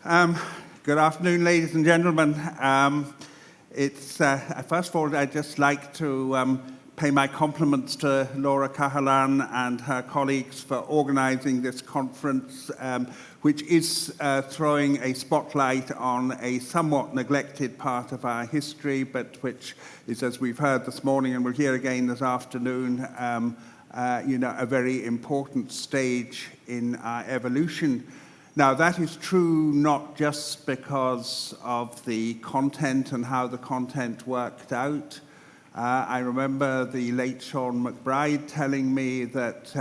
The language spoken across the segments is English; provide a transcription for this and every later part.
Good afternoon, ladies and gentlemen. First of all, I'd just like to pay my compliments to Laura Cahalan and her colleagues for organising this conference, which is throwing a spotlight on a somewhat neglected part of our history, but which is, as we've heard this morning and we'll hear again this afternoon, a very important stage in our evolution. Now, that is true not just because of the content and how the content worked out. I remember the late Sean McBride telling me that,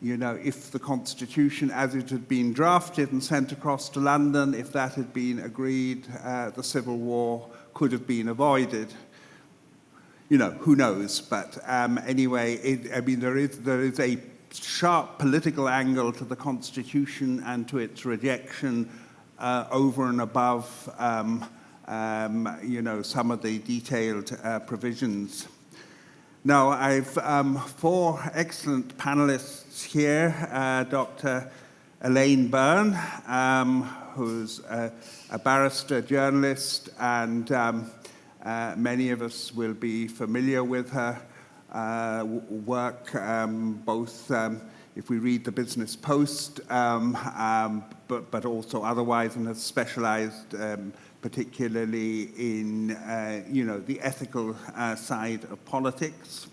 if the Constitution as it had been drafted and sent across to London, if that had been agreed, the Civil War could have been avoided. Who knows? But anyway, there is a sharp political angle to the Constitution and to its rejection over and above, some of the detailed provisions. Now, I've four excellent panelists here. Dr. Elaine Byrne, who's a barrister, journalist, and many of us will be familiar with her work, both if we read the Business Post, but also otherwise, and has specialized particularly in, the ethical side of politics.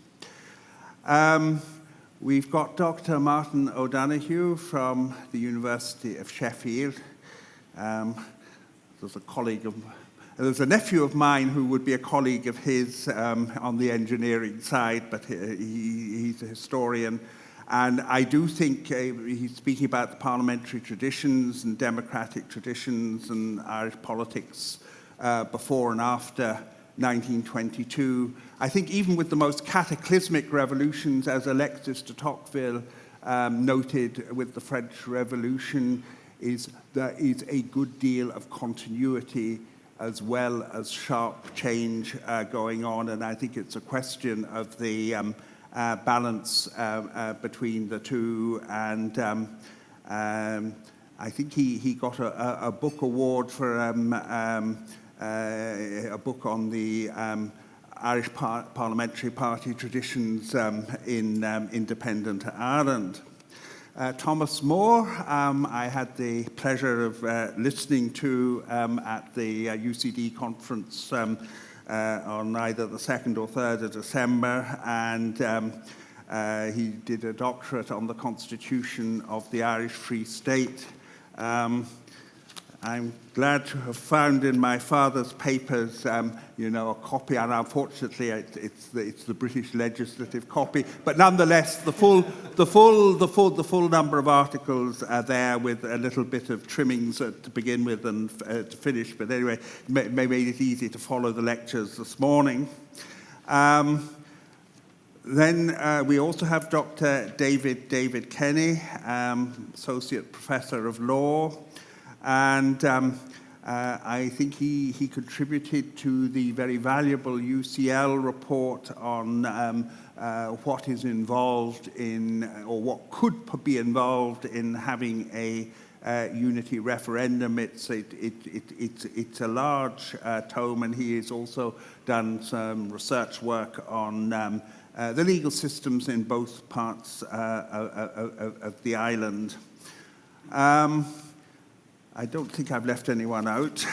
We've got Dr. Martin O'Donoghue from the University of Sheffield. There's a nephew of mine who would be a colleague of his on the engineering side, but he's a historian. And I do think he's speaking about the parliamentary traditions and democratic traditions and Irish politics before and after 1922. I think even with the most cataclysmic revolutions, as Alexis de Tocqueville noted with the French Revolution, there is a good deal of continuity as well as sharp change going on. And I think it's a question of the balance between the two. And I think he got a book award for a book on the Irish parliamentary party traditions in independent Ireland. Thomas Moore, I had the pleasure of listening to at the UCD conference on either the 2nd or 3rd of December, and he did a doctorate on the Constitution of the Irish Free State. I'm glad to have found in my father's papers, a copy, and unfortunately it's the British legislative copy, but nonetheless, the full number of articles are there with a little bit of trimmings to begin with and to finish. But anyway, it made it easy to follow the lectures this morning. Then we also have Dr. David Kenny, Associate Professor of Law. And I think he contributed to the very valuable UCL report on what is involved in, or what could be involved in having a unity referendum. It's a large tome, and he has also done some research work on the legal systems in both parts of the island. I don't think I've left anyone out.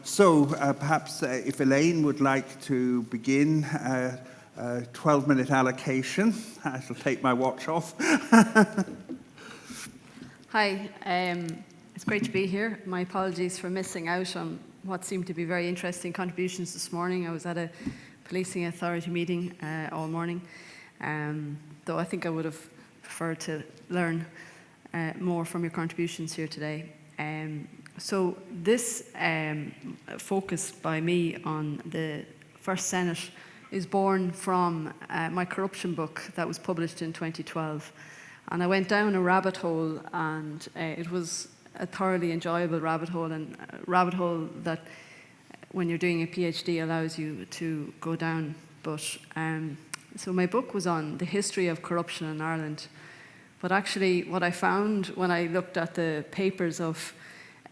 So perhaps if Elaine would like to begin, 12-minute allocation. I shall take my watch off. Hi, it's great to be here. My apologies for missing out on what seemed to be very interesting contributions this morning. I was at a policing authority meeting all morning, though I think I would have preferred to learn more from your contributions here today. So this focus by me on the First Senate is born from my corruption book that was published in 2012. And I went down a rabbit hole, and it was a thoroughly enjoyable rabbit hole, and a rabbit hole that when you're doing a PhD allows you to go down. But so my book was on the history of corruption in Ireland. But actually what I found when I looked at the papers of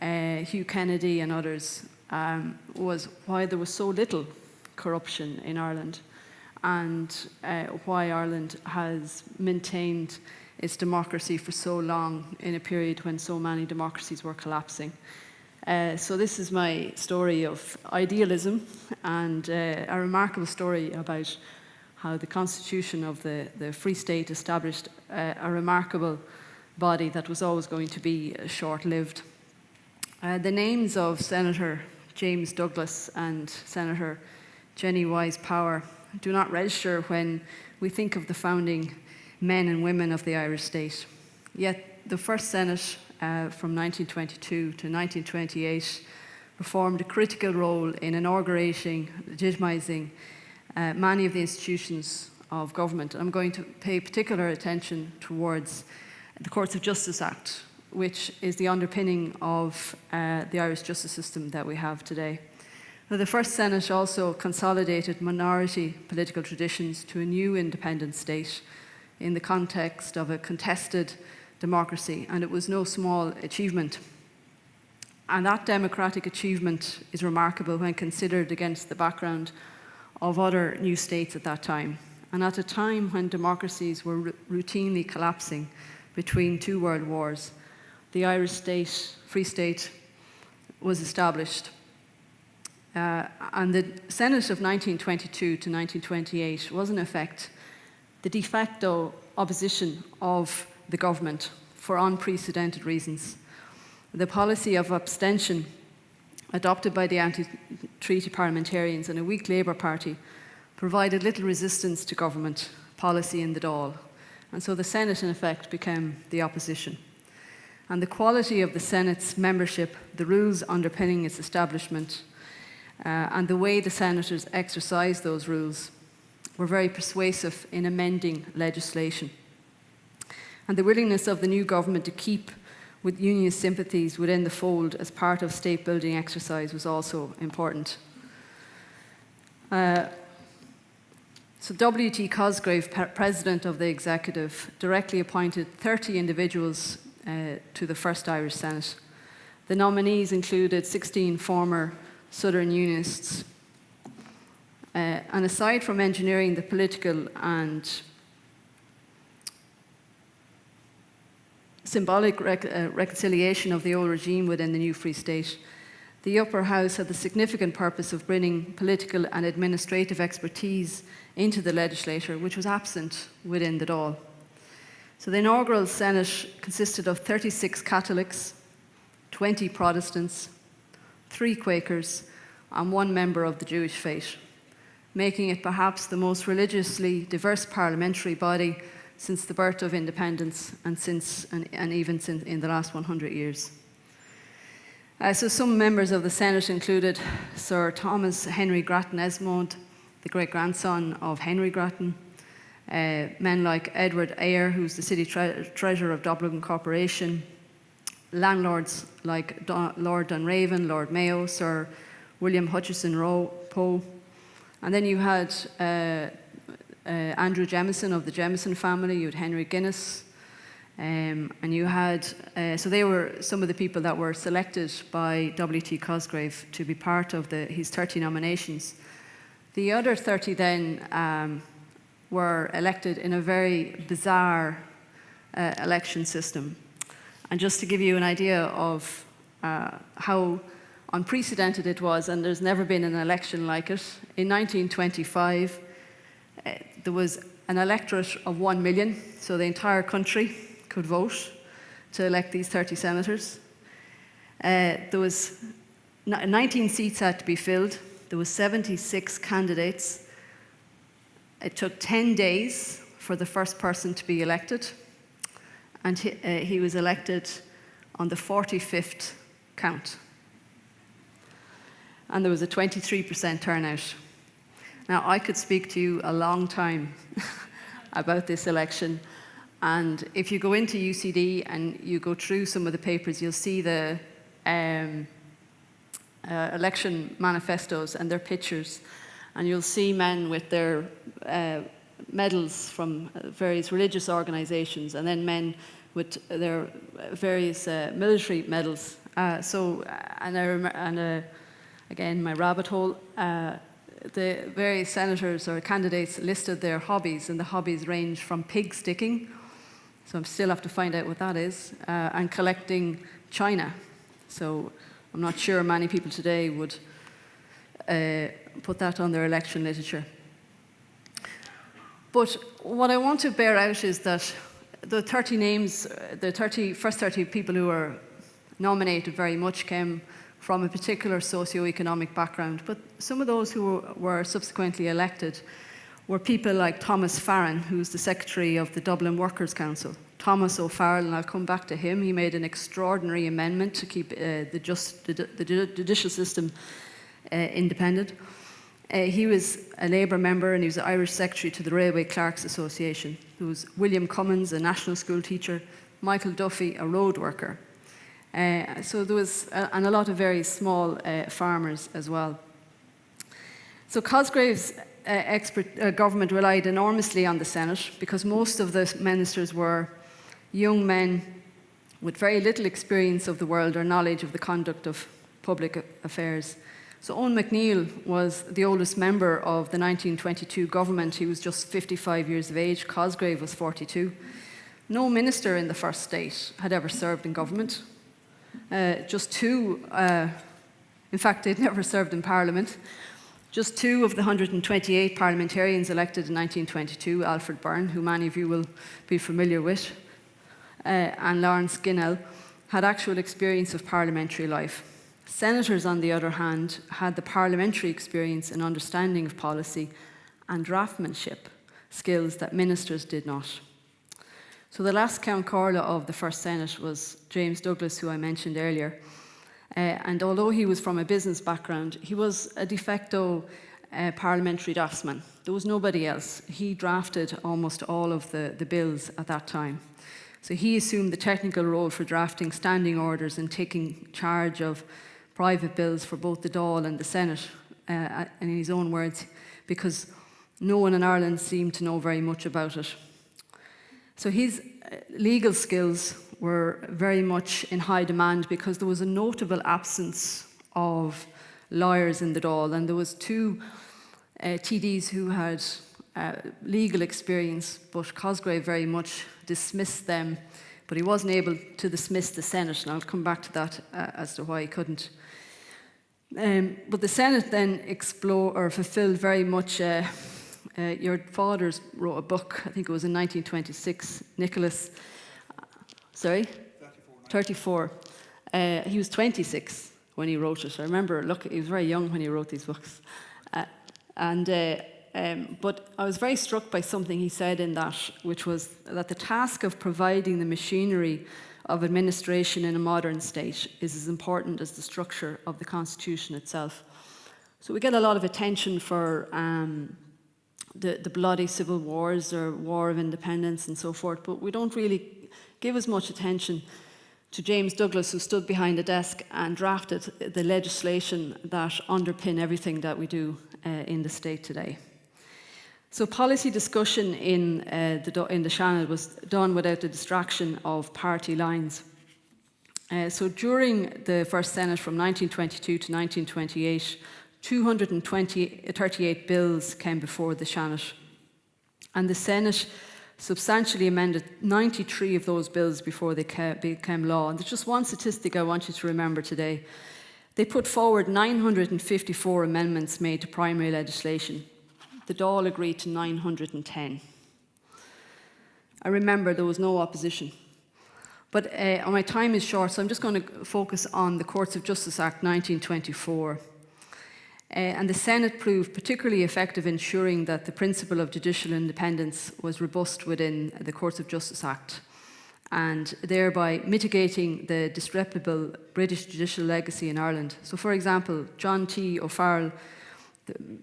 Hugh Kennedy and others, was why there was so little corruption in Ireland, and why Ireland has maintained its democracy for so long in a period when so many democracies were collapsing. So this is my story of idealism, and a remarkable story about how the constitution of the Free State established a remarkable body that was always going to be short-lived. The names of Senator James Douglas and Senator Jenny Wise Power do not register when we think of the founding men and women of the Irish state. Yet the first Senate from 1922 to 1928 performed a critical role in inaugurating, legitimising many of the institutions of government. I'm going to pay particular attention towards the Courts of Justice Act, which is the underpinning of the Irish justice system that we have today. Now, the first Senate also consolidated minority political traditions to a new independent state in the context of a contested democracy, and it was no small achievement. And that democratic achievement is remarkable when considered against the background of other new states at that time. And at a time when democracies were routinely collapsing between two world wars, the Irish state, Free State, was established. And the Senate of 1922 to 1928 was in effect the de facto opposition of the government for unprecedented reasons. The policy of abstention adopted by the anti-treaty parliamentarians and a weak Labour Party provided little resistance to government policy in the Dáil. And so the Senate, in effect, became the opposition. And the quality of the Senate's membership, the rules underpinning its establishment, and the way the senators exercised those rules were very persuasive in amending legislation. And the willingness of the new government to keep with unionist sympathies within the fold as part of state-building exercise was also important. So W.T. Cosgrave, President of the Executive, directly appointed 30 individuals to the first Irish Senate. The nominees included 16 former Southern Unionists. And aside from engineering the political and symbolic reconciliation of the old regime within the new Free State, the upper house had the significant purpose of bringing political and administrative expertise into the legislature, which was absent within the Dáil. So the inaugural Senate consisted of 36 Catholics, 20 Protestants, 3 Quakers, and 1 member of the Jewish faith, making it perhaps the most religiously diverse parliamentary body since the birth of independence and even since in the last 100 years. So some members of the Senate included Sir Thomas Henry Grattan Esmond, the great-grandson of Henry Grattan, men like Edward Eyre, who's the city treasurer of Dublin Corporation, landlords like Lord Dunraven, Lord Mayo, Sir William Hutchison Poe, and then you had Andrew Jemison of the Jemison family, you had Henry Guinness, and you had, so they were some of the people that were selected by W.T. Cosgrave to be part of his 30 nominations. The other 30 then were elected in a very bizarre election system. And just to give you an idea of how unprecedented it was, and there's never been an election like it, in 1925, there was an electorate of 1 million, so the entire country could vote to elect these 30 senators. There was 19 seats had to be filled. There was 76 candidates. It took 10 days for the first person to be elected, and he was elected on the 45th count. And there was a 23% turnout. Now, I could speak to you a long time about this election, and if you go into UCD and you go through some of the papers, you'll see the election manifestos and their pictures, and you'll see men with their medals from various religious organizations, and then men with their various military medals Again, my rabbit hole, the various senators or candidates listed their hobbies, and the hobbies range from pig sticking, so I still have to find out what that is, and collecting china. So I'm not sure many people today would put that on their election literature. But what I want to bear out is that the 30 names, first 30 people who were nominated very much came from a particular socio-economic background, but some of those who were subsequently elected were people like Thomas Farron, who's the Secretary of the Dublin Workers' Council. Thomas O'Farrell, and I'll come back to him, he made an extraordinary amendment to keep the judicial system independent. He was a Labour member, and he was the Irish Secretary to the Railway Clerks Association. There was William Cummins, a national school teacher, Michael Duffy, a road worker. So there was, and a lot of very small farmers as well. So Cosgrave's government relied enormously on the Senate because most of the ministers were young men with very little experience of the world or knowledge of the conduct of public affairs. So Owen McNeill was the oldest member of the 1922 government. He was just 55 years of age. Cosgrave was 42. No minister in the first state had ever served in government. Just two, in fact, they'd never served in Parliament. Just two of the 128 parliamentarians elected in 1922, Alfred Byrne, who many of you will be familiar with, and Lawrence Ginnell, had actual experience of parliamentary life. Senators, on the other hand, had the parliamentary experience and understanding of policy and draftsmanship skills that ministers did not. So the last Count Corla of the first Senate was James Douglas, who I mentioned earlier. And although he was from a business background, he was a de facto parliamentary draftsman. There was nobody else. He drafted almost all of the bills at that time. So he assumed the technical role for drafting standing orders and taking charge of private bills for both the Dáil and the Senate, in his own words, because no one in Ireland seemed to know very much about it. So his legal skills were very much in high demand because there was a notable absence of lawyers in the Dáil, and there was two TDs who had legal experience, but Cosgrave very much dismissed them, but he wasn't able to dismiss the Senate, and I'll come back to that as to why he couldn't. But the Senate then fulfilled very much. Your fathers wrote a book, I think it was in 1926, Nicholas, 34. He was 26 when he wrote it. I remember, he was very young when he wrote these books. But I was very struck by something he said in that, which was that the task of providing the machinery of administration in a modern state is as important as the structure of the Constitution itself. So we get a lot of attention for the bloody civil wars or War of Independence and so forth, but we don't really give as much attention to James Douglas, who stood behind a desk and drafted the legislation that underpin everything that we do in the state today. So policy discussion in the Seanad was done without the distraction of party lines. So during the first Senate from 1922 to 1928, 238 bills came before the Seanad, and the Senate substantially amended 93 of those bills before they became law. And there's just one statistic I want you to remember today. They put forward 954 amendments made to primary legislation. The Dáil agreed to 910. I remember there was no opposition. But my time is short, so I'm just going to focus on the Courts of Justice Act 1924. And the Senate proved particularly effective in ensuring that the principle of judicial independence was robust within the Courts of Justice Act, and thereby mitigating the disreputable British judicial legacy in Ireland. So, for example, John T. O'Farrell,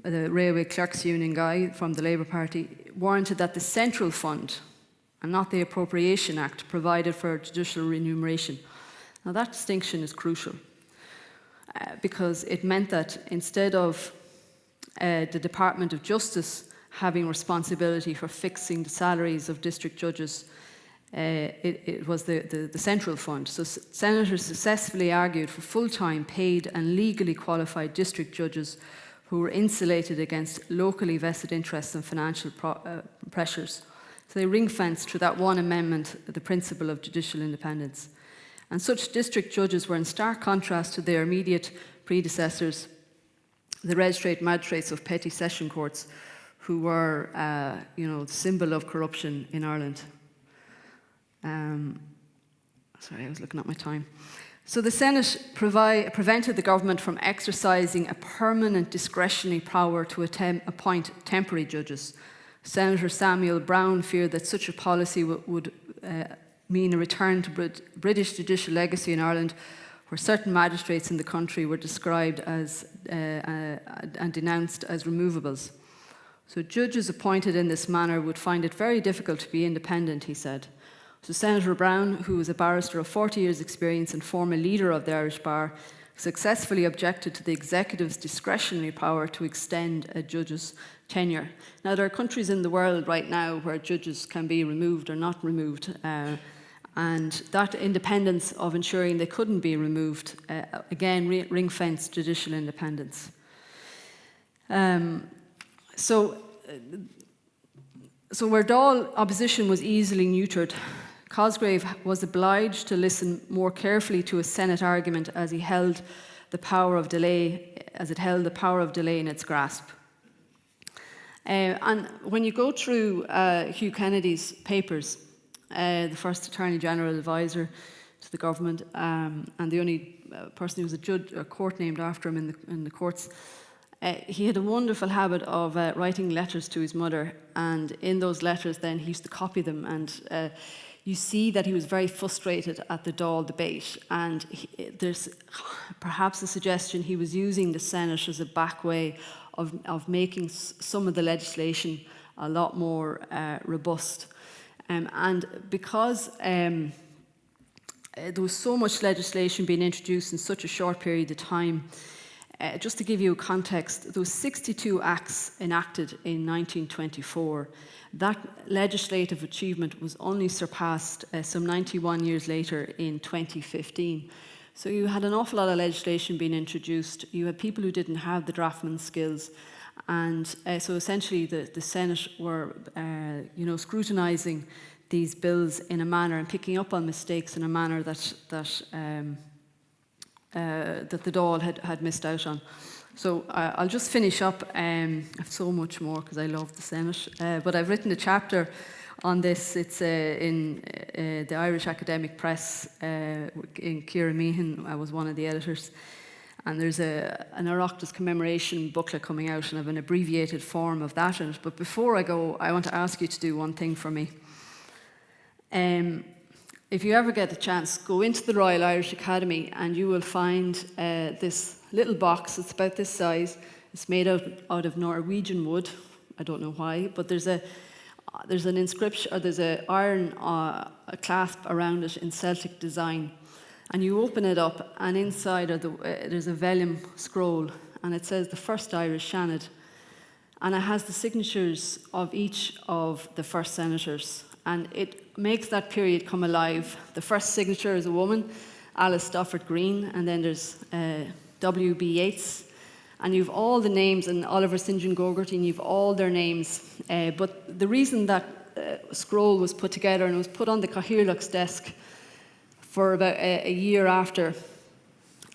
the Railway Clerks Union guy from the Labour Party, warranted that the Central Fund, and not the Appropriation Act, provided for judicial remuneration. Now, that distinction is crucial. Because it meant that instead of the Department of Justice having responsibility for fixing the salaries of district judges, it was the Central Fund. So senators successfully argued for full-time, paid and legally qualified district judges who were insulated against locally vested interests and financial pressures. So they ring-fenced through that one amendment the principle of judicial independence. And such district judges were in stark contrast to their immediate predecessors, the registrate magistrates of petty session courts, who were, the symbol of corruption in Ireland. Sorry, I was looking at my time. So the Senate prevented the government from exercising a permanent discretionary power to appoint temporary judges. Senator Samuel Brown feared that such a policy would mean a return to British judicial legacy in Ireland, where certain magistrates in the country were described as and denounced as removables. So judges appointed in this manner would find it very difficult to be independent, he said. So Senator Brown, who was a barrister of 40 years' experience and former leader of the Irish Bar, successfully objected to the executive's discretionary power to extend a judge's tenure. Now, there are countries in the world right now where judges can be removed or not removed, and that independence of ensuring they couldn't be removed, again, ring-fenced judicial independence. So where Dáil opposition was easily neutered, Cosgrave was obliged to listen more carefully to a Senate argument as it held the power of delay in its grasp. And when you go through Hugh Kennedy's papers, the first Attorney General advisor to the government, and the only person who was a court named after him in the courts, he had a wonderful habit of writing letters to his mother, and in those letters then he used to copy them, and you see that he was very frustrated at the Dáil debate, and there's perhaps a suggestion he was using the Senate as a back way of making some of the legislation a lot more robust. And because there was so much legislation being introduced in such a short period of time, just to give you context, those 62 acts enacted in 1924, that legislative achievement was only surpassed some 91 years later in 2015. So you had an awful lot of legislation being introduced. You had people who didn't have the draftsman skills. And so essentially the Senate were scrutinising these bills in a manner and picking up on mistakes in a manner that the Dáil had missed out on. So I'll just finish up. I have so much more because I love the Senate. But I've written a chapter on this. It's in the Irish Academic Press in Ciara Meehan. I was one of the editors. And there's an Oireachtas commemoration booklet coming out, and I have an abbreviated form of that in it. But before I go, I want to ask you to do one thing for me. If you ever get a chance, go into the Royal Irish Academy and you will find this little box. It's about this size. It's made out of Norwegian wood. I don't know why, but there's an inscription, or there's an iron clasp around it in Celtic design. And you open it up, and inside there's a vellum scroll, and it says the first Irish Seanad. And it has the signatures of each of the first senators. And it makes that period come alive. The first signature is a woman, Alice Stofford Green, and then there's W.B. Yeats. And you've all the names, and Oliver St. John Gogarty, and you've all their names. But the reason that scroll was put together, and it was put on the Cathaoirleach's desk for about a year after.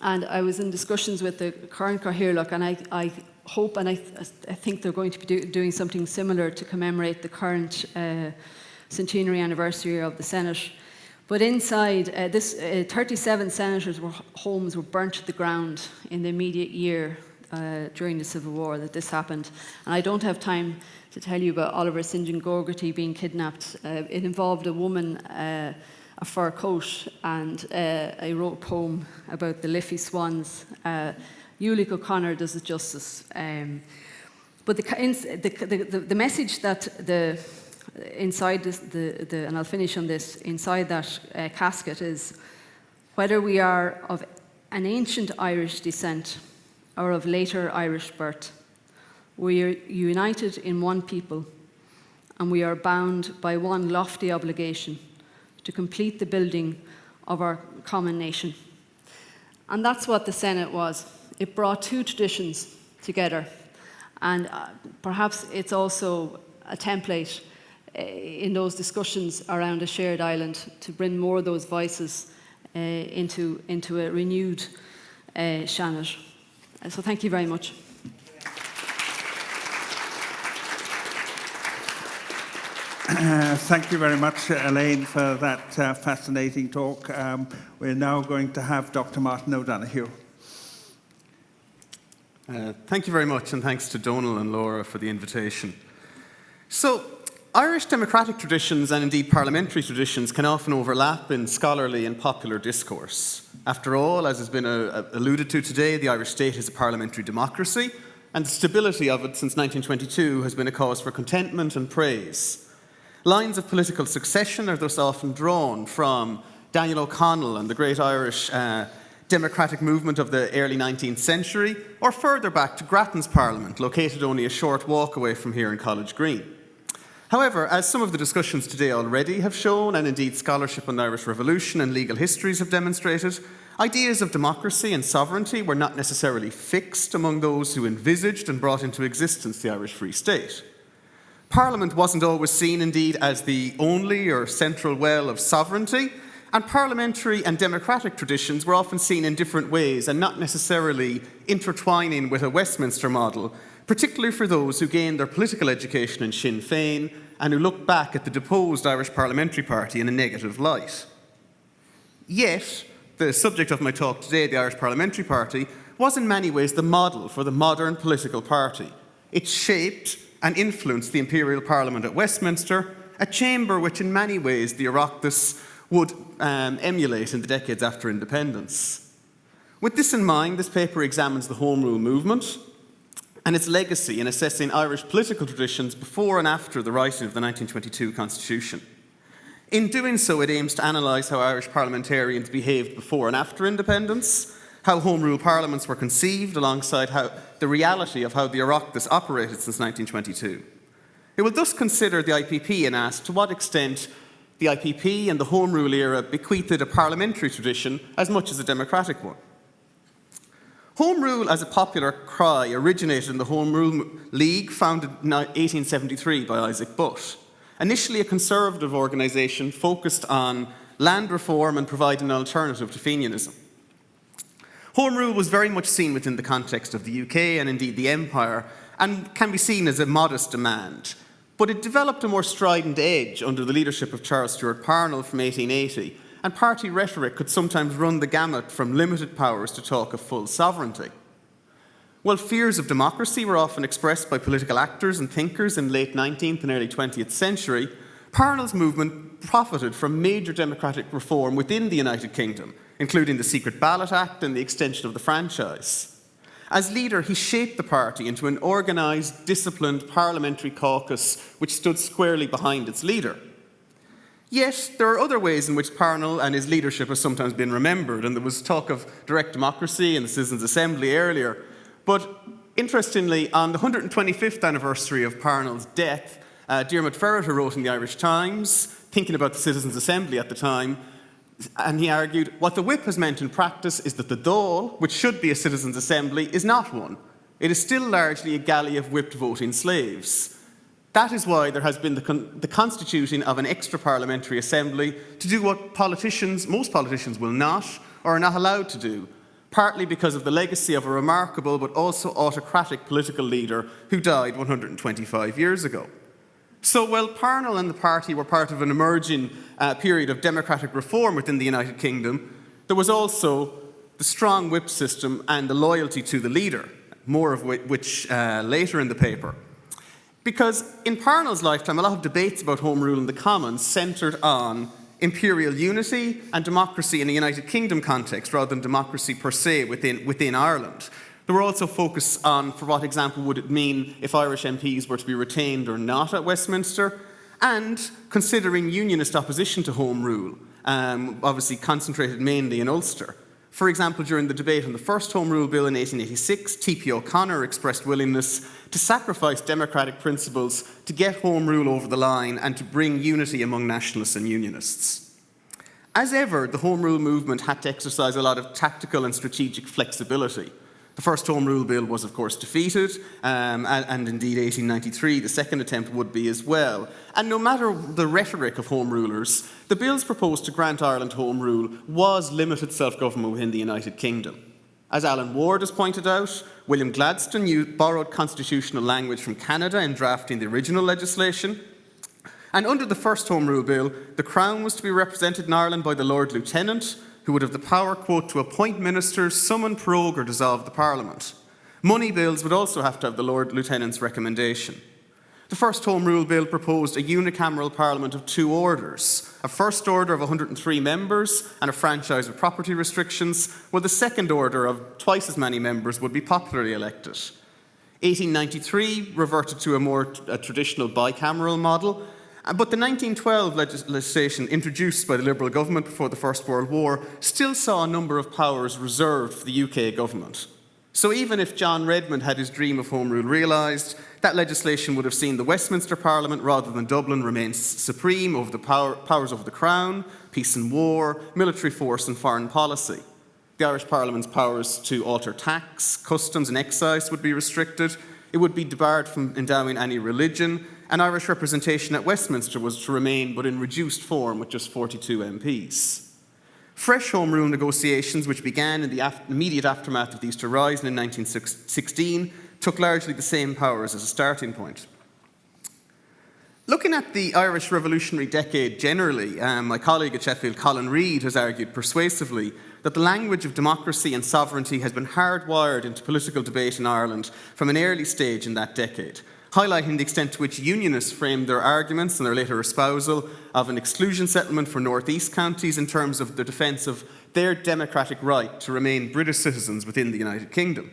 And I was in discussions with the current Cathaoirleach, and I hope, and I think they're going to be doing something similar to commemorate the current centenary anniversary of the Senate. But inside, 37 senators' homes were burnt to the ground in the immediate year during the Civil War that this happened. And I don't have time to tell you about Oliver St. John Gogarty being kidnapped. It involved a woman, a fur coat, and I wrote a poem about the Liffey swans. Ulick O'Connor does it justice. But the message that inside this, and I'll finish on this, inside that casket is, whether we are of an ancient Irish descent or of later Irish birth, we are united in one people, and we are bound by one lofty obligation to complete the building of our common nation. And that's what the Senate was. It brought two traditions together. And perhaps it's also a template in those discussions around a shared island to bring more of those voices into a renewed Seanad. So thank you very much. Thank you very much, Elaine, for that fascinating talk. We're now going to have Dr. Martin O'Donoghue. Thank you very much, and thanks to Donal and Laura for the invitation. So, Irish democratic traditions and indeed parliamentary traditions can often overlap in scholarly and popular discourse. After all, as has been alluded to today, the Irish state is a parliamentary democracy, and the stability of it since 1922 has been a cause for contentment and praise. Lines of political succession are thus often drawn from Daniel O'Connell and the great Irish democratic movement of the early 19th century, or further back to Grattan's Parliament, located only a short walk away from here in College Green. However, as some of the discussions today already have shown, and indeed scholarship on the Irish Revolution and legal histories have demonstrated, ideas of democracy and sovereignty were not necessarily fixed among those who envisaged and brought into existence the Irish Free State. Parliament wasn't always seen, indeed, as the only or central well of sovereignty, and parliamentary and democratic traditions were often seen in different ways and not necessarily intertwining with a Westminster model, particularly for those who gained their political education in Sinn Féin and who looked back at the deposed Irish Parliamentary Party in a negative light. Yet, the subject of my talk today, the Irish Parliamentary Party, was in many ways the model for the modern political party. It shaped and influenced the Imperial Parliament at Westminster, a chamber which in many ways the Oireachtas would emulate in the decades after independence. With this in mind, this paper examines the Home Rule movement and its legacy in assessing Irish political traditions before and after the writing of the 1922 Constitution. In doing so, it aims to analyse how Irish parliamentarians behaved before and after independence, how Home Rule parliaments were conceived alongside the reality of how the Oireachtas operated since 1922. It will thus consider the IPP and ask to what extent the IPP and the Home Rule era bequeathed a parliamentary tradition as much as a democratic one. Home Rule as a popular cry originated in the Home Rule League, founded in 1873 by Isaac Butt. Initially a conservative organisation focused on land reform and providing an alternative to Fenianism. Home Rule was very much seen within the context of the UK and indeed the Empire, and can be seen as a modest demand. But it developed a more strident edge under the leadership of Charles Stewart Parnell from 1880, and party rhetoric could sometimes run the gamut from limited powers to talk of full sovereignty. While fears of democracy were often expressed by political actors and thinkers in late 19th and early 20th century, Parnell's movement profited from major democratic reform within the United Kingdom, including the Secret Ballot Act and the extension of the franchise. As leader, he shaped the party into an organised, disciplined parliamentary caucus which stood squarely behind its leader. Yet, there are other ways in which Parnell and his leadership has sometimes been remembered, and there was talk of direct democracy and the Citizens' Assembly earlier. But interestingly, on the 125th anniversary of Parnell's death, Diarmaid Ferriter wrote in the Irish Times, thinking about the Citizens' Assembly at the time, and he argued, what the whip has meant in practice is that the Dáil, which should be a citizens' assembly, is not one. It is still largely a galley of whipped voting slaves. That is why there has been the constituting of an extra-parliamentary assembly to do what most politicians will not, or are not allowed to do, partly because of the legacy of a remarkable but also autocratic political leader who died 125 years ago. So while Parnell and the party were part of an emerging period of democratic reform within the United Kingdom, there was also the strong whip system and the loyalty to the leader, more of which later in the paper. Because in Parnell's lifetime, a lot of debates about Home Rule in the Commons centred on imperial unity and democracy in a United Kingdom context rather than democracy per se within Ireland. There were also focus on, for what example would it mean if Irish MPs were to be retained or not at Westminster, and considering unionist opposition to Home Rule, obviously concentrated mainly in Ulster. For example, during the debate on the first Home Rule Bill in 1886, T.P. O'Connor expressed willingness to sacrifice democratic principles to get Home Rule over the line and to bring unity among nationalists and unionists. As ever, the Home Rule movement had to exercise a lot of tactical and strategic flexibility. The first Home Rule Bill was, of course, defeated, and indeed 1893, the second attempt would be as well. And no matter the rhetoric of Home Rulers, the bills proposed to grant Ireland Home Rule was limited self-government within the United Kingdom. As Alan Ward has pointed out, William Gladstone borrowed constitutional language from Canada in drafting the original legislation. And under the first Home Rule Bill, the Crown was to be represented in Ireland by the Lord Lieutenant, who would have the power, quote, to appoint ministers, summon, prorogue or dissolve the Parliament. Money bills would also have to have the Lord Lieutenant's recommendation. The first Home Rule Bill proposed a unicameral Parliament of two orders, a first order of 103 members and a franchise with property restrictions, while the second order of twice as many members would be popularly elected. 1893 reverted to a more traditional bicameral model, but the 1912 legislation introduced by the Liberal government before the First World War still saw a number of powers reserved for the UK government. So even if John Redmond had his dream of Home Rule realised, that legislation would have seen the Westminster Parliament, rather than Dublin, remain supreme over the powers of the Crown, peace and war, military force and foreign policy. The Irish Parliament's powers to alter tax, customs and excise would be restricted. It would be debarred from endowing any religion, and Irish representation at Westminster was to remain, but in reduced form, with just 42 MPs. Fresh Home Rule negotiations, which began in the immediate aftermath of the Easter Rising in 1916, took largely the same powers as a starting point. Looking at the Irish revolutionary decade generally, my colleague at Sheffield, Colin Reid, has argued persuasively that the language of democracy and sovereignty has been hardwired into political debate in Ireland from an early stage in that decade, highlighting the extent to which Unionists framed their arguments and their later espousal of an exclusion settlement for North East counties in terms of the defence of their democratic right to remain British citizens within the United Kingdom.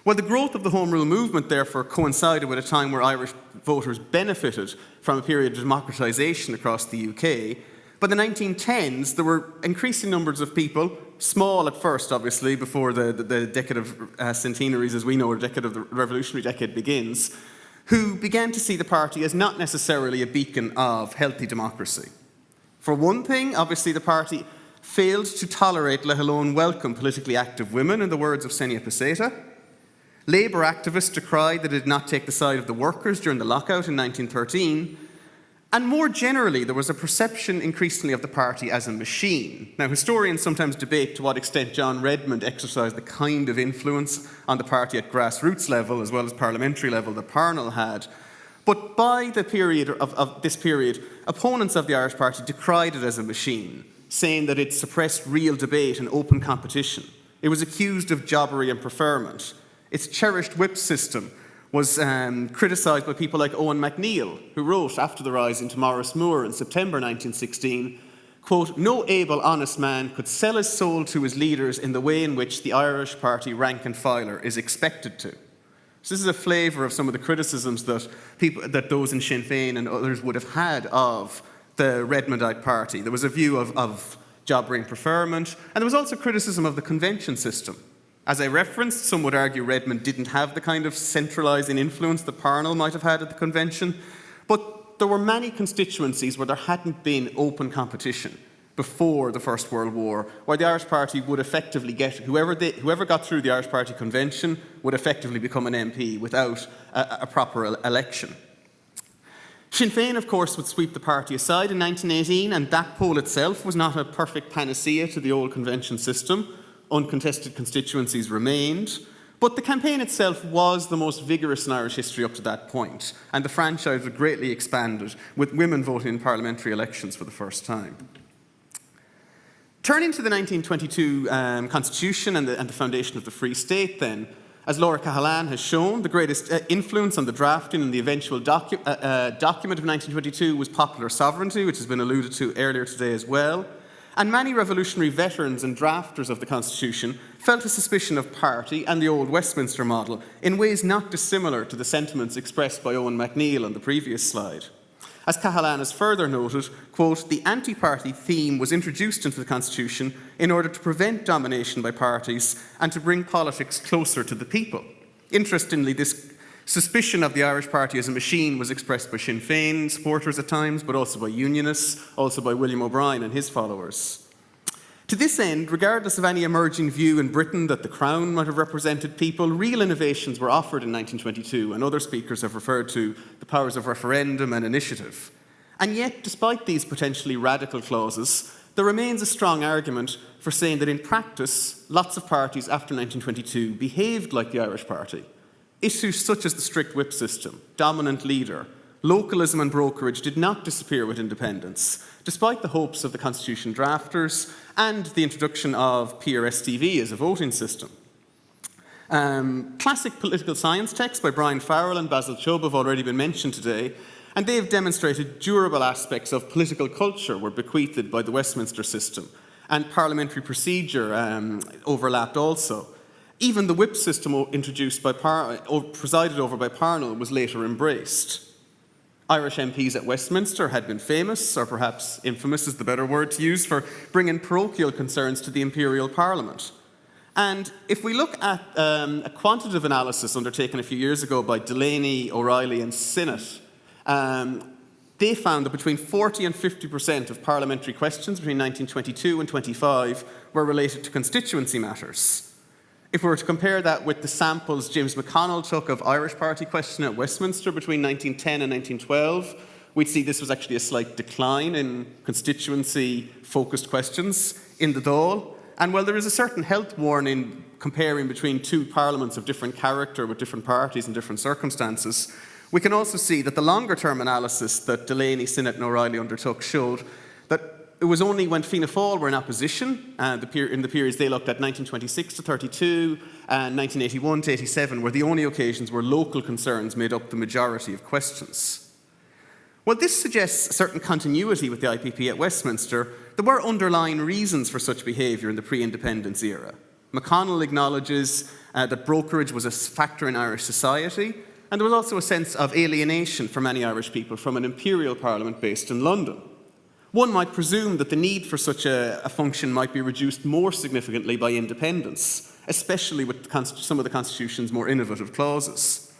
Well, the growth of the Home Rule movement, therefore, coincided with a time where Irish voters benefited from a period of democratisation across the UK. By the 1910s, there were increasing numbers of people, small at first, obviously, before the decade of centenaries, as we know, or the decade of the revolutionary decade begins, who began to see the party as not necessarily a beacon of healthy democracy. For one thing, obviously, the party failed to tolerate, let alone welcome, politically active women, in the words of Senia Peseta. Labour activists decried that it did not take the side of the workers during the lockout in 1913. And more generally, there was a perception increasingly of the party as a machine. Now, historians sometimes debate to what extent John Redmond exercised the kind of influence on the party at grassroots level as well as parliamentary level that Parnell had. But by the period of this period, opponents of the Irish party decried it as a machine, saying that it suppressed real debate and open competition. It was accused of jobbery and preferment. Its cherished whip system was criticised by people like Owen MacNeill, who wrote after the rise into Morris Moore in September 1916, quote, "No able, honest man could sell his soul to his leaders in the way in which the Irish party rank and filer is expected to." So this is a flavour of some of the criticisms that those in Sinn Féin and others would have had of the Redmondite party. There was a view of jobbery and preferment, and there was also criticism of the convention system. As I referenced, some would argue Redmond didn't have the kind of centralising influence that Parnell might have had at the convention, but there were many constituencies where there hadn't been open competition before the First World War, where the Irish Party would effectively get, whoever got through the Irish Party convention would effectively become an MP without a proper election. Sinn Féin, of course, would sweep the party aside in 1918, and that poll itself was not a perfect panacea to the old convention system. Uncontested constituencies remained, but the campaign itself was the most vigorous in Irish history up to that point, and the franchise was greatly expanded, with women voting in parliamentary elections for the first time. Turning to the 1922 Constitution and the foundation of the Free State then, as Laura Cahalane has shown, the greatest influence on the drafting and the eventual document of 1922 was popular sovereignty, which has been alluded to earlier today as well. And many revolutionary veterans and drafters of the Constitution felt a suspicion of party and the old Westminster model in ways not dissimilar to the sentiments expressed by Owen MacNeill on the previous slide. As Cahalane has further noted, quote, "The anti-party theme was introduced into the Constitution in order to prevent domination by parties and to bring politics closer to the people. Interestingly, this Suspicion of the Irish Party as a machine was expressed by Sinn Féin supporters at times, but also by Unionists, also by William O'Brien and his followers. To this end, regardless of any emerging view in Britain that the Crown might have represented people, real innovations were offered in 1922, and other speakers have referred to the powers of referendum and initiative. And yet, despite these potentially radical clauses, there remains a strong argument for saying that in practice, lots of parties after 1922 behaved like the Irish Party. Issues such as the strict whip system, dominant leader, localism and brokerage did not disappear with independence, despite the hopes of the Constitution drafters and the introduction of PRSTV as a voting system. Classic political science texts by Brian Farrell and Basil Chubb have already been mentioned today, and they've demonstrated durable aspects of political culture were bequeathed by the Westminster system, and parliamentary procedure overlapped also. Even the whip system introduced by presided over by Parnell was later embraced. Irish MPs at Westminster had been famous, or perhaps infamous is the better word to use, for bringing parochial concerns to the Imperial Parliament. And if we look at a quantitative analysis undertaken a few years ago by Delaney, O'Reilly and Sinnott, they found that between 40 and 50% of parliamentary questions between 1922 and 25 were related to constituency matters. If we were to compare that with the samples James McConnell took of Irish Party question at Westminster between 1910 and 1912, we'd see this was actually a slight decline in constituency-focused questions in the Dáil. And while there is a certain health warning comparing between two parliaments of different character with different parties and different circumstances, we can also see that the longer-term analysis that Delaney, Sinnott and O'Reilly undertook showed that it was only when Fianna Fáil were in opposition, in the periods they looked at 1926 to 32 and 1981 to 87, were the only occasions where local concerns made up the majority of questions. While this suggests a certain continuity with the IPP at Westminster, there were underlying reasons for such behaviour in the pre-independence era. McConnell acknowledges that brokerage was a factor in Irish society, and there was also a sense of alienation for many Irish people from an imperial parliament based in London. One might presume that the need for such a function might be reduced more significantly by independence, especially with some of the Constitution's more innovative clauses.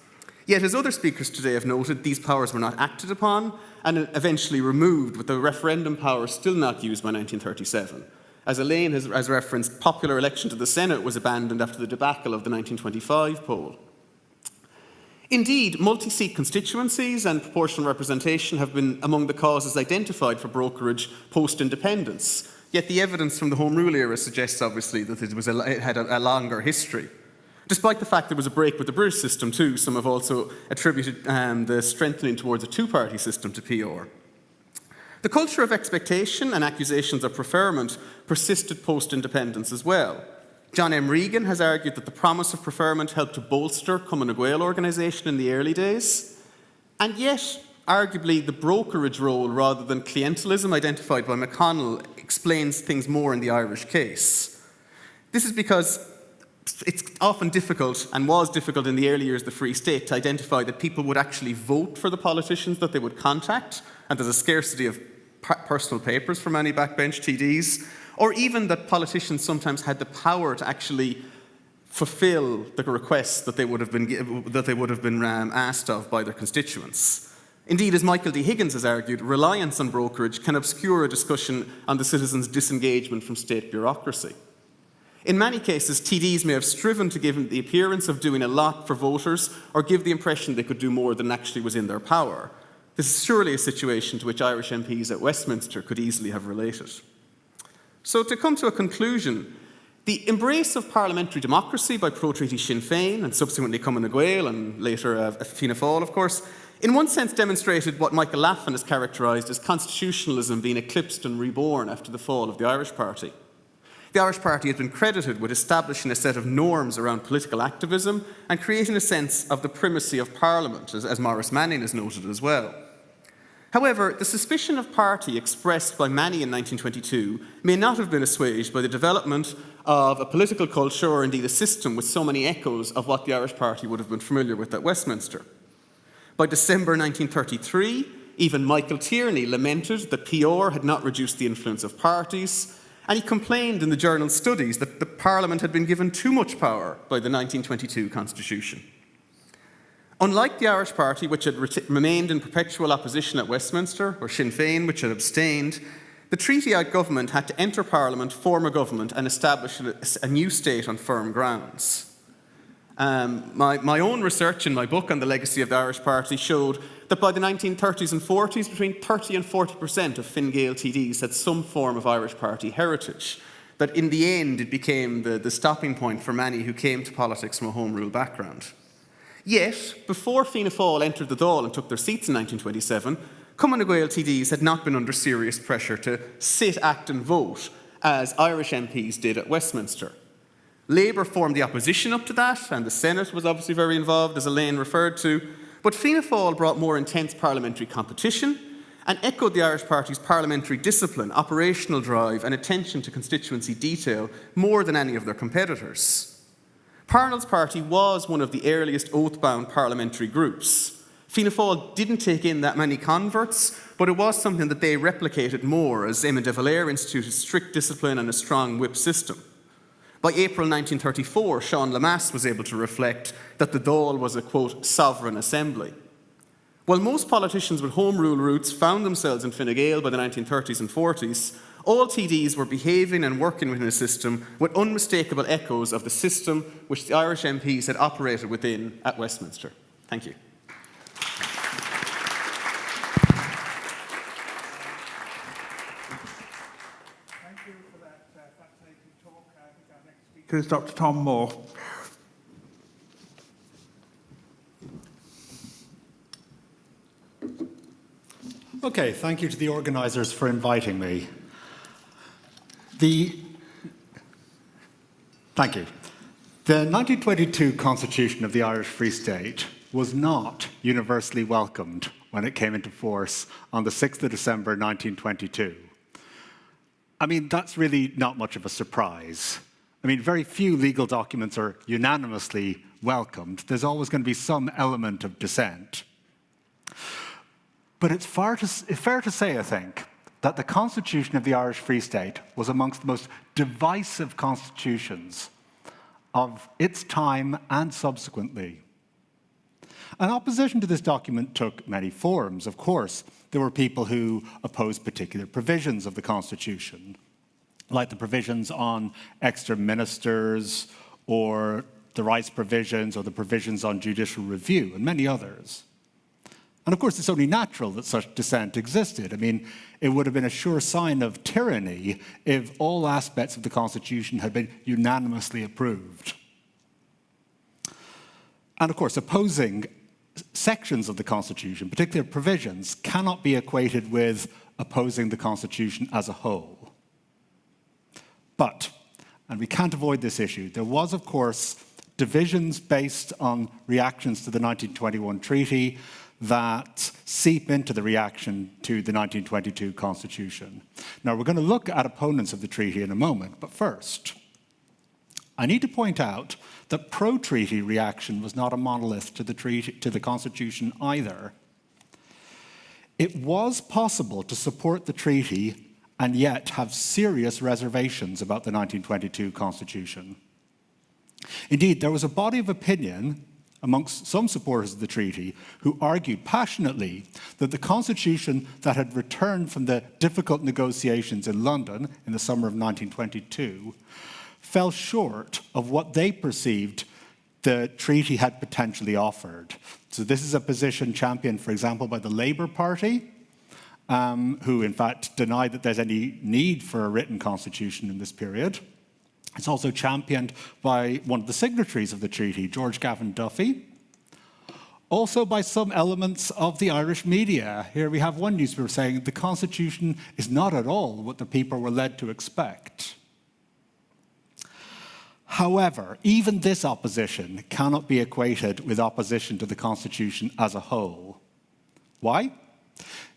Yet, as other speakers today have noted, these powers were not acted upon and eventually removed, with the referendum power still not used by 1937. As Elaine has referenced, popular election to the Senate was abandoned after the debacle of the 1925 poll. Indeed, multi-seat constituencies and proportional representation have been among the causes identified for brokerage post-independence, yet the evidence from the Home Rule era suggests, obviously, that it had a longer history. Despite the fact there was a break with the British system too, some have also attributed the strengthening towards a two-party system to PR. The culture of expectation and accusations of preferment persisted post-independence as well. John M. Regan has argued that the promise of preferment helped to bolster Cumann na Gael organisation in the early days, and yet, arguably, the brokerage role rather than clientelism identified by McConnell explains things more in the Irish case. This is because it's often difficult, and was difficult in the early years of the Free State, to identify that people would actually vote for the politicians that they would contact, and there's a scarcity of personal papers for many backbench TDs, or even that politicians sometimes had the power to actually fulfil the requests that they would have been asked of by their constituents. Indeed, as Michael D. Higgins has argued, reliance on brokerage can obscure a discussion on the citizens' disengagement from state bureaucracy. In many cases, TDs may have striven to give the appearance of doing a lot for voters or give the impression they could do more than actually was in their power. This is surely a situation to which Irish MPs at Westminster could easily have related. So to come to a conclusion, the embrace of parliamentary democracy by pro-treaty Sinn Féin and subsequently Cumann na Gael and later Fianna Fáil, of course, in one sense demonstrated what Michael Laffan has characterised as constitutionalism being eclipsed and reborn after the fall of the Irish Party. The Irish Party has been credited with establishing a set of norms around political activism and creating a sense of the primacy of Parliament, as Maurice Manning has noted as well. However, the suspicion of party expressed by many in 1922 may not have been assuaged by the development of a political culture or indeed a system with so many echoes of what the Irish Party would have been familiar with at Westminster. By December 1933, even Michael Tierney lamented that PR had not reduced the influence of parties, and he complained in the journal Studies that the Parliament had been given too much power by the 1922 Constitution. Unlike the Irish Party, which had remained in perpetual opposition at Westminster, or Sinn Féin, which had abstained, the treaty-out government had to enter Parliament, form a government, and establish a new state on firm grounds. My own research in my book on the legacy of the Irish Party showed that by the 1930s and 40s, between 30 and 40% of Fine Gael TDs had some form of Irish Party heritage, that in the end it became the stopping point for many who came to politics from a Home Rule background. Yet, before Fianna Fáil entered the Dáil and took their seats in 1927, Cumann na Gael TDs had not been under serious pressure to sit, act and vote, as Irish MPs did at Westminster. Labour formed the opposition up to that, and the Senate was obviously very involved, as Elaine referred to, but Fianna Fáil brought more intense parliamentary competition and echoed the Irish Party's parliamentary discipline, operational drive and attention to constituency detail more than any of their competitors. Parnell's party was one of the earliest oath-bound parliamentary groups. Fianna Fáil didn't take in that many converts, but it was something that they replicated more as Eamon de Valera instituted strict discipline and a strong whip system. By April 1934, Sean Lemass was able to reflect that the Dáil was a, quote, sovereign assembly. While most politicians with Home Rule roots found themselves in Fine Gael by the 1930s and 40s, all TDs were behaving and working within a system with unmistakable echoes of the system which the Irish MPs had operated within at Westminster. Thank you. Thank you for that fascinating talk. I think our next speaker is Dr. Tom Moore. Okay, thank you to the organisers for inviting me. Thank you. The 1922 Constitution of the Irish Free State was not universally welcomed when it came into force on the 6th of December 1922. I mean, that's really not much of a surprise. I mean, very few legal documents are unanimously welcomed. There's always going to be some element of dissent. But it's fair to say, I think, that the Constitution of the Irish Free State was amongst the most divisive constitutions of its time and subsequently. And opposition to this document took many forms. Of course, there were people who opposed particular provisions of the Constitution, like the provisions on extra ministers, or the rights provisions, or the provisions on judicial review, and many others. And of course, it's only natural that such dissent existed. I mean, it would have been a sure sign of tyranny if all aspects of the Constitution had been unanimously approved. And of course, opposing sections of the Constitution, particular provisions, cannot be equated with opposing the Constitution as a whole. But, and we can't avoid this issue, there was, of course, divisions based on reactions to the 1921 treaty that seep into the reaction to the 1922 Constitution. Now, we're going to look at opponents of the treaty in a moment, but first, I need to point out that pro-treaty reaction was not a monolith to the Constitution either. It was possible to support the treaty and yet have serious reservations about the 1922 Constitution. Indeed, there was a body of opinion amongst some supporters of the treaty who argued passionately that the Constitution that had returned from the difficult negotiations in London in the summer of 1922 fell short of what they perceived the treaty had potentially offered. So this is a position championed, for example, by the Labour Party, who in fact denied that there's any need for a written constitution in this period. It's also championed by one of the signatories of the treaty, George Gavin Duffy. Also by some elements of the Irish media. Here we have one newspaper saying the Constitution is not at all what the people were led to expect. However, even this opposition cannot be equated with opposition to the Constitution as a whole. Why?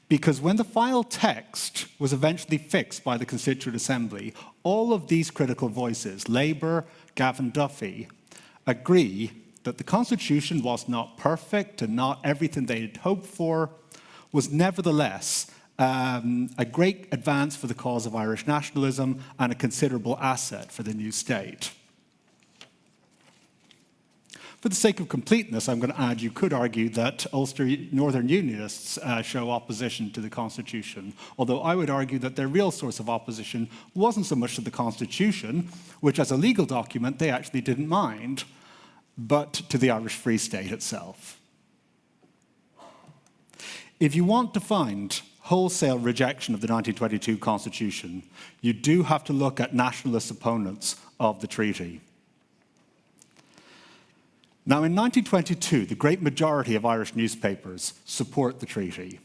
Because when the final text was eventually fixed by the Constituent Assembly, all of these critical voices, Labour, Gavin Duffy, agree that the Constitution was not perfect and not everything they had hoped for, was nevertheless a great advance for the cause of Irish nationalism and a considerable asset for the new state. For the sake of completeness, I'm going to add you could argue that Ulster Northern Unionists show opposition to the Constitution, although I would argue that their real source of opposition wasn't so much to the Constitution, which as a legal document they actually didn't mind, but to the Irish Free State itself. If you want to find wholesale rejection of the 1922 Constitution, you do have to look at nationalist opponents of the treaty. Now, in 1922, the great majority of Irish newspapers support the treaty.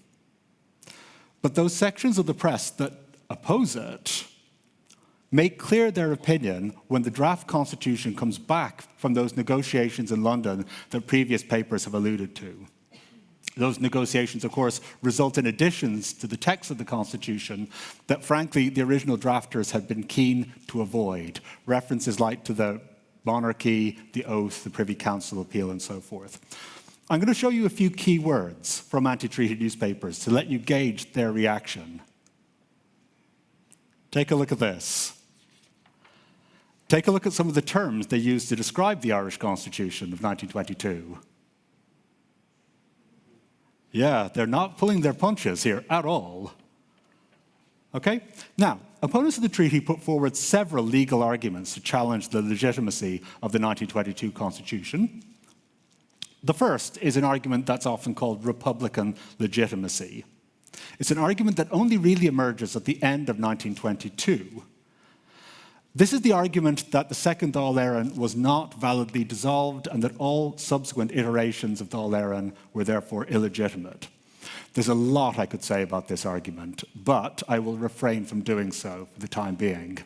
But those sections of the press that oppose it make clear their opinion when the draft constitution comes back from those negotiations in London that previous papers have alluded to. Those negotiations, of course, result in additions to the text of the Constitution that, frankly, the original drafters had been keen to avoid. References like to the monarchy, the oath, the Privy Council appeal, and so forth. I'm going to show you a few key words from anti-treaty newspapers to let you gauge their reaction. Take a look at this. Take a look at some of the terms they used to describe the Irish Constitution of 1922. Yeah, they're not pulling their punches here at all. Okay? Now, opponents of the treaty put forward several legal arguments to challenge the legitimacy of the 1922 Constitution. The first is an argument that's often called Republican legitimacy. It's an argument that only really emerges at the end of 1922. This is the argument that the Second Dáil Éireann was not validly dissolved and that all subsequent iterations of Dáil Éireann were therefore illegitimate. There's a lot I could say about this argument, but I will refrain from doing so for the time being.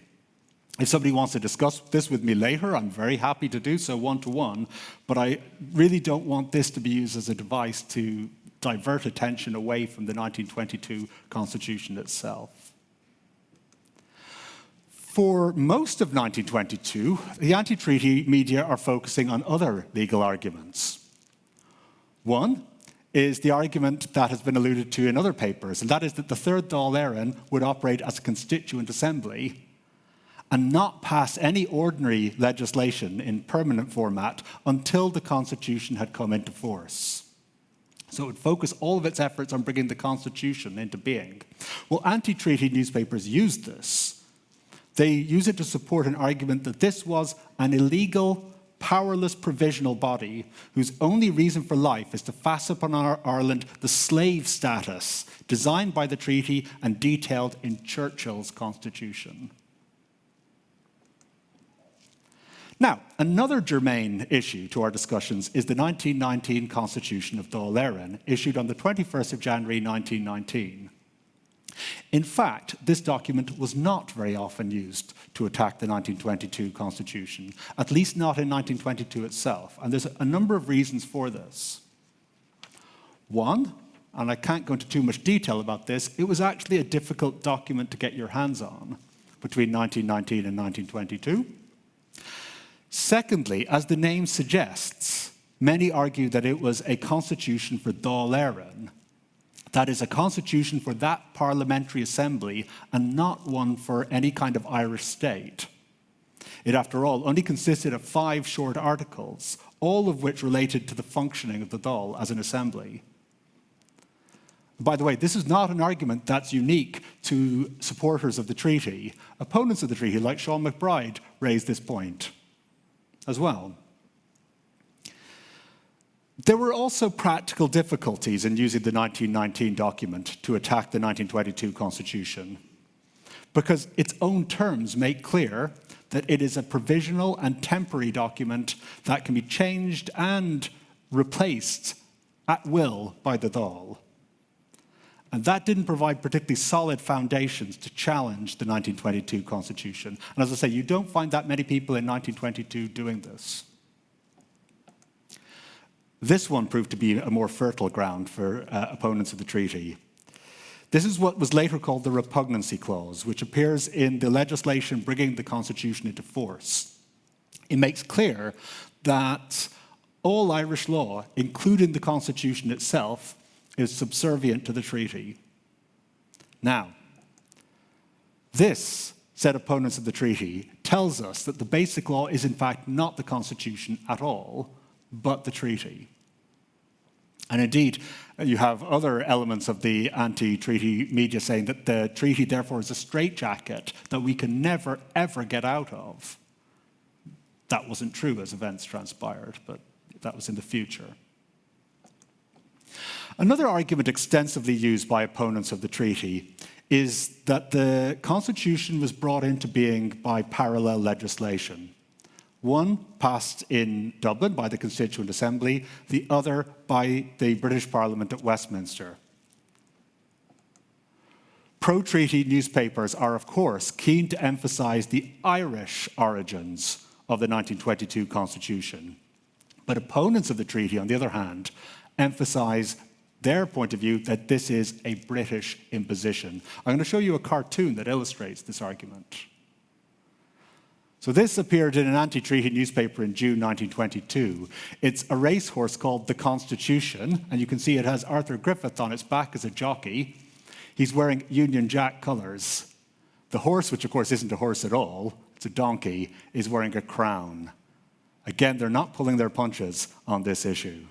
If somebody wants to discuss this with me later, I'm very happy to do so one-to-one, but I really don't want this to be used as a device to divert attention away from the 1922 Constitution itself. For most of 1922, the anti-treaty media are focusing on other legal arguments. One is the argument that has been alluded to in other papers, and that is that the Third Dáil Éireann would operate as a constituent assembly and not pass any ordinary legislation in permanent format until the Constitution had come into force. So it would focus all of its efforts on bringing the Constitution into being. Well, anti-treaty newspapers used this. They use it to support an argument that this was an illegal, powerless provisional body whose only reason for life is to fasten upon Ireland the slave status designed by the treaty and detailed in Churchill's constitution. Now, another germane issue to our discussions is the 1919 Constitution of Dáil Éireann, issued on the 21st of January 1919. In fact, this document was not very often used to attack the 1922 Constitution, at least not in 1922 itself, and there's a number of reasons for this. One, and I can't go into too much detail about this, it was actually a difficult document to get your hands on between 1919 and 1922. Secondly, as the name suggests, many argue that it was a constitution for Dáil Éireann. That is a constitution for that parliamentary assembly and not one for any kind of Irish state. It, after all, only consisted of 5 short articles, all of which related to the functioning of the Dáil as an assembly. By the way, this is not an argument that's unique to supporters of the treaty. Opponents of the treaty, like Sean McBride, raised this point as well. There were also practical difficulties in using the 1919 document to attack the 1922 Constitution, because its own terms make clear that it is a provisional and temporary document that can be changed and replaced at will by the Dáil. And that didn't provide particularly solid foundations to challenge the 1922 Constitution. And as I say, you don't find that many people in 1922 doing this. This one proved to be a more fertile ground for opponents of the treaty. This is what was later called the repugnancy clause, which appears in the legislation bringing the Constitution into force. It makes clear that all Irish law, including the Constitution itself, is subservient to the treaty. Now, this, said opponents of the treaty, tells us that the basic law is in fact not the Constitution at all, but the treaty. And indeed, you have other elements of the anti-treaty media saying that the treaty, therefore, is a straitjacket that we can never, ever get out of. That wasn't true as events transpired, but that was in the future. Another argument extensively used by opponents of the treaty is that the Constitution was brought into being by parallel legislation. One passed in Dublin by the Constituent Assembly, the other by the British Parliament at Westminster. Pro-treaty newspapers are, of course, keen to emphasize the Irish origins of the 1922 Constitution. But opponents of the treaty, on the other hand, emphasize their point of view that this is a British imposition. I'm going to show you a cartoon that illustrates this argument. So this appeared in an anti-treaty newspaper in June 1922. It's a racehorse called the Constitution, and you can see it has Arthur Griffith on its back as a jockey. He's wearing Union Jack colours. The horse, which of course isn't a horse at all, it's a donkey, is wearing a crown. Again, they're not pulling their punches on this issue.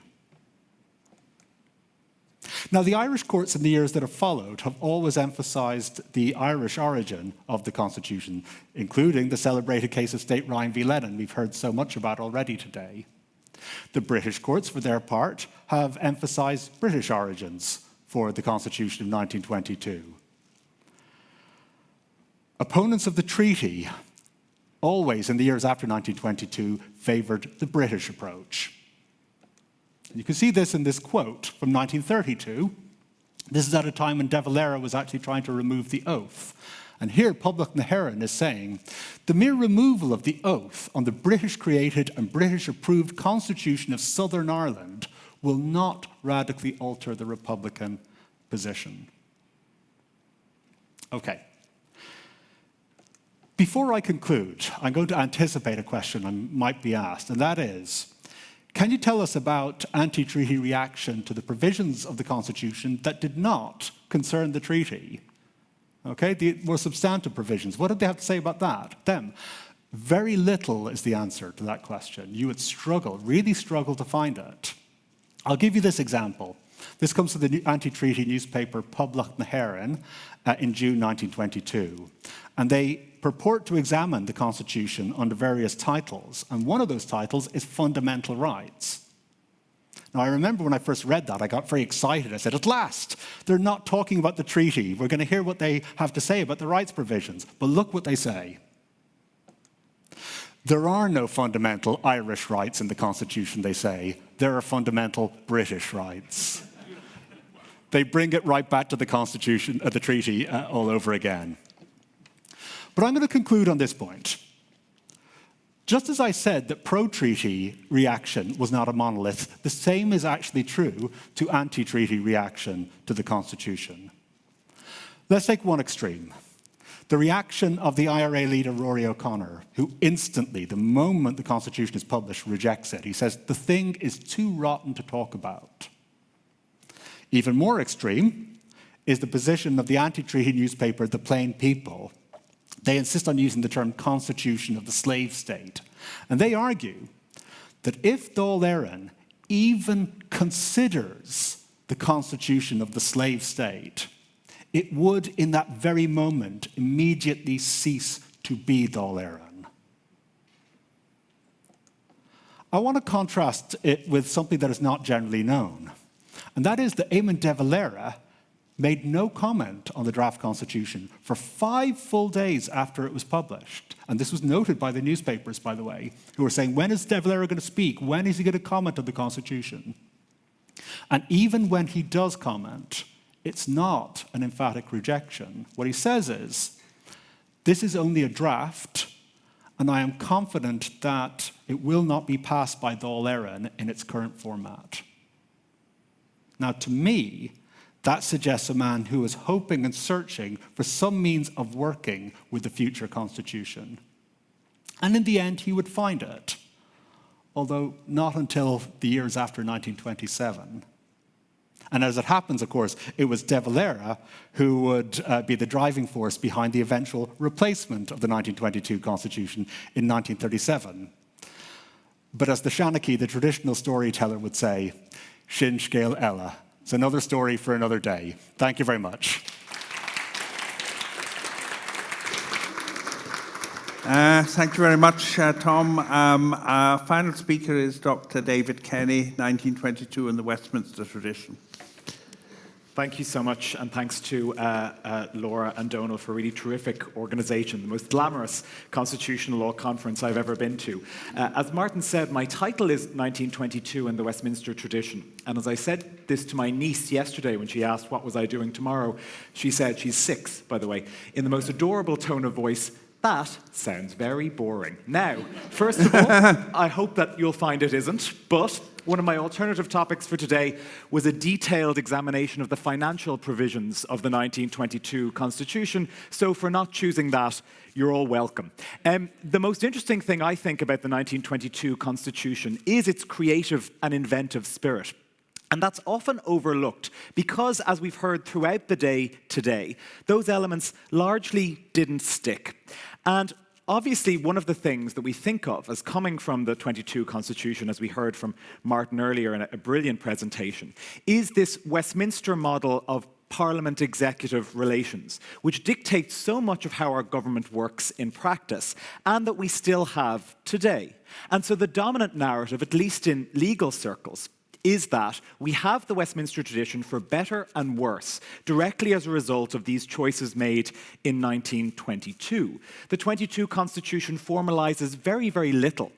Now, the Irish courts in the years that have followed have always emphasised the Irish origin of the Constitution, including the celebrated case of State Ryan v. Lennon we've heard so much about already today. The British courts, for their part, have emphasised British origins for the Constitution of 1922. Opponents of the treaty always, in the years after 1922, favoured the British approach. You can see this in this quote from 1932. This is at a time when De Valera was actually trying to remove the oath. And here, Public na hÉireann is saying, the mere removal of the oath on the British-created and British-approved Constitution of Southern Ireland will not radically alter the Republican position. Okay. Before I conclude, I'm going to anticipate a question I might be asked, and that is, can you tell us about anti-treaty reaction to the provisions of the Constitution that did not concern the treaty? Okay, the more substantive provisions. What did they have to say about that? Them. Very little is the answer to that question. You would struggle, really struggle to find it. I'll give you this example. This comes from the anti-treaty newspaper Public na hÉireann in June 1922. And they purport to examine the Constitution under various titles. And one of those titles is Fundamental Rights. Now, I remember when I first read that, I got very excited. I said, at last, they're not talking about the treaty. We're going to hear what they have to say about the rights provisions. But look what they say. There are no fundamental Irish rights in the Constitution, they say. There are fundamental British rights. They bring it right back to the Constitution, the treaty, all over again. But I'm going to conclude on this point. Just as I said that pro-treaty reaction was not a monolith, the same is actually true to anti-treaty reaction to the Constitution. Let's take one extreme. The reaction of the IRA leader, Rory O'Connor, who instantly, the moment the Constitution is published, rejects it. He says, the thing is too rotten to talk about. Even more extreme is the position of the anti-treaty newspaper, The Plain People. They insist on using the term Constitution of the Slave State. And they argue that if Dáil Éireann even considers the Constitution of the Slave State, it would, in that very moment, immediately cease to be Dáil Éireann. I want to contrast it with something that is not generally known. And that is that Eamon de Valera made no comment on the draft constitution for 5 full days after it was published. And this was noted by the newspapers, by the way, who were saying, when is de Valera going to speak? When is he going to comment on the constitution? And even when he does comment, it's not an emphatic rejection. What he says is, this is only a draft, and I am confident that it will not be passed by Dáil Éireann in its current format. Now, to me, that suggests a man who is hoping and searching for some means of working with the future constitution. And in the end, he would find it, although not until the years after 1927. And as it happens, of course, it was de Valera who would be the driving force behind the eventual replacement of the 1922 Constitution in 1937. But as the Shanachie, the traditional storyteller, would say, Shin Scale Ella. It's another story for another day. Thank you very much. Thank you very much, Tom. Our final speaker is Dr. David Kenny, 1922 in the Westminster tradition. Thank you so much, and thanks to Laura and Donal for a really terrific organisation, the most glamorous constitutional law conference I've ever been to. As Martin said, my title is 1922 in the Westminster tradition, and as I said this to my niece yesterday when she asked what was I doing tomorrow, she said, she's 6, by the way, in the most adorable tone of voice, "That sounds very boring." Now, first of all, I hope that you'll find it isn't, but one of my alternative topics for today was a detailed examination of the financial provisions of the 1922 Constitution, so for not choosing that, you're all welcome. The most interesting thing I think about the 1922 Constitution is its creative and inventive spirit. And that's often overlooked because, as we've heard throughout the day today, those elements largely didn't stick. And obviously, one of the things that we think of as coming from the 22 Constitution, as we heard from Martin earlier in a brilliant presentation, is this Westminster model of Parliament-executive relations, which dictates so much of how our government works in practice, and that we still have today. And so the dominant narrative, at least in legal circles, is that we have the Westminster tradition for better and worse, directly as a result of these choices made in 1922. The 22 Constitution formalises very, very little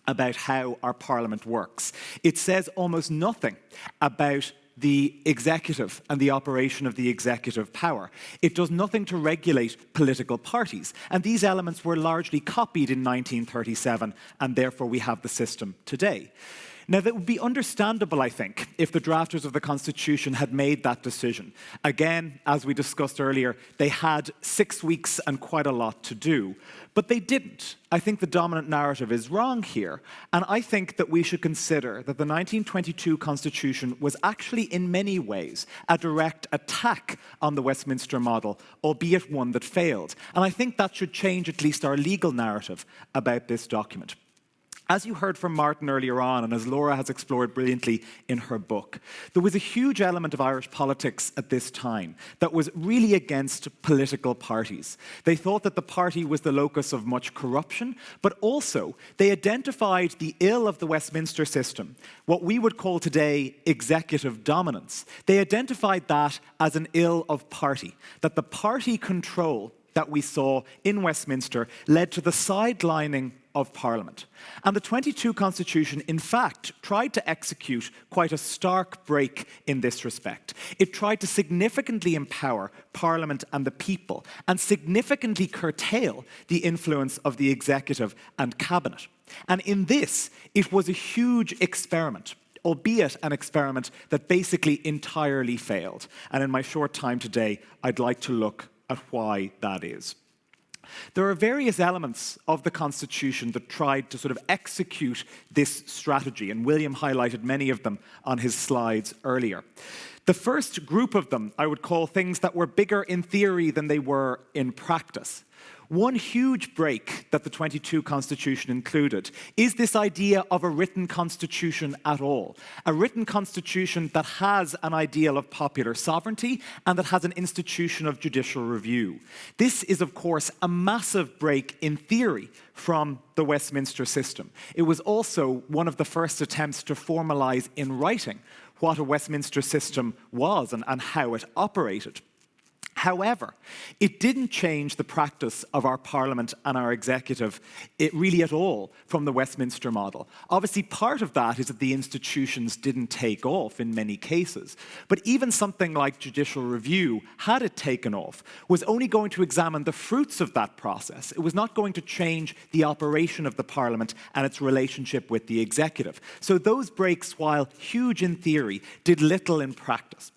about how our Parliament works. It says almost nothing about the executive and the operation of the executive power. It does nothing to regulate political parties, and these elements were largely copied in 1937, and therefore we have the system today. Now, that would be understandable, I think, if the drafters of the Constitution had made that decision. Again, as we discussed earlier, they had 6 weeks and quite a lot to do. But they didn't. I think the dominant narrative is wrong here. And I think that we should consider that the 1922 Constitution was actually, in many ways, a direct attack on the Westminster model, albeit one that failed. And I think that should change at least our legal narrative about this document. As you heard from Martin earlier on, and as Laura has explored brilliantly in her book, there was a huge element of Irish politics at this time that was really against political parties. They thought that the party was the locus of much corruption, but also they identified the ill of the Westminster system, what we would call today executive dominance. They identified that as an ill of party, that the party control that we saw in Westminster led to the sidelining of Parliament. And the 22 Constitution, in fact, tried to execute quite a stark break in this respect. It tried to significantly empower Parliament and the people, and significantly curtail the influence of the executive and cabinet. And in this, it was a huge experiment, albeit an experiment that basically entirely failed. And in my short time today, I'd like to look at why that is. There are various elements of the Constitution that tried to sort of execute this strategy, and William highlighted many of them on his slides earlier. The first group of them I would call things that were bigger in theory than they were in practice. One huge break that the 22 Constitution included is this idea of a written constitution at all. A written constitution that has an ideal of popular sovereignty and that has an institution of judicial review. This is, of course, a massive break in theory from the Westminster system. It was also one of the first attempts to formalize in writing what a Westminster system was and how it operated. However, it didn't change the practice of our Parliament and our executive really at all from the Westminster model. Obviously, part of that is that the institutions didn't take off in many cases. But even something like judicial review, had it taken off, was only going to examine the fruits of that process. It was not going to change the operation of the Parliament and its relationship with the executive. So those breaks, while huge in theory, did little in practice.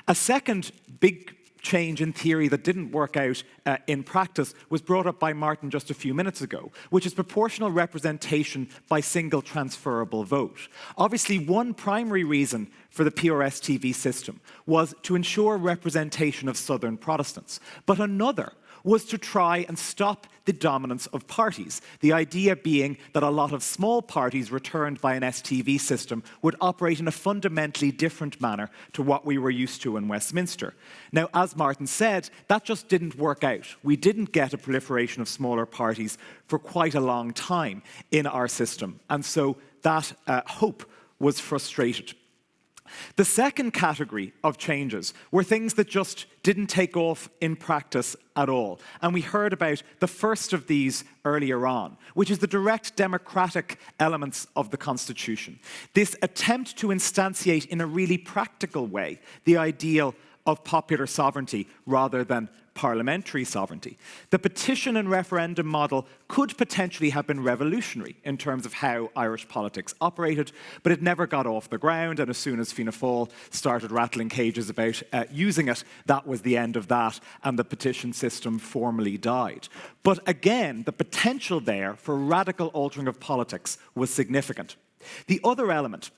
A second big change in theory that didn't work out in practice was brought up by Martin just a few minutes ago, which is proportional representation by single transferable vote. Obviously, one primary reason for the PRS-TV system was to ensure representation of Southern Protestants, but another was to try and stop the dominance of parties. The idea being that a lot of small parties returned by an STV system would operate in a fundamentally different manner to what we were used to in Westminster. Now, as Martin said, that just didn't work out. We didn't get a proliferation of smaller parties for quite a long time in our system, and so that hope was frustrated. The second category of changes were things that just didn't take off in practice at all. And we heard about the first of these earlier on, which is the direct democratic elements of the Constitution. This attempt to instantiate in a really practical way the ideal of popular sovereignty rather than parliamentary sovereignty. The petition and referendum model could potentially have been revolutionary in terms of how Irish politics operated, but it never got off the ground, and as soon as Fianna Fáil started rattling cages about using it, that was the end of that, and the petition system formally died. But again, the potential there for radical altering of politics was significant. The other element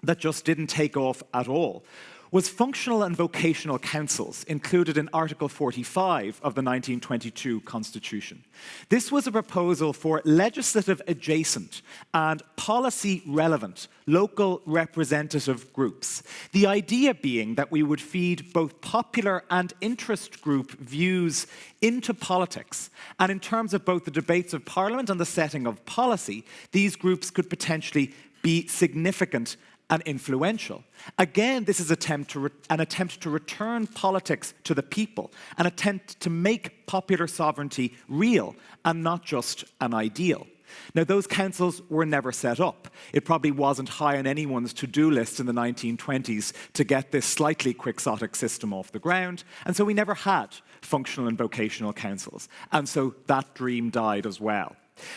that just didn't take off at all was functional and vocational councils included in Article 45 of the 1922 Constitution. This was a proposal for legislative adjacent and policy relevant local representative groups. The idea being that we would feed both popular and interest group views into politics. And in terms of both the debates of Parliament and the setting of policy, these groups could potentially be significant and influential. Again, this is an attempt to return politics to the people, an attempt to make popular sovereignty real and not just an ideal. Now, those councils were never set up. It probably wasn't high on anyone's to-do list in the 1920s to get this slightly quixotic system off the ground, and so we never had functional and vocational councils, and so that dream died as well.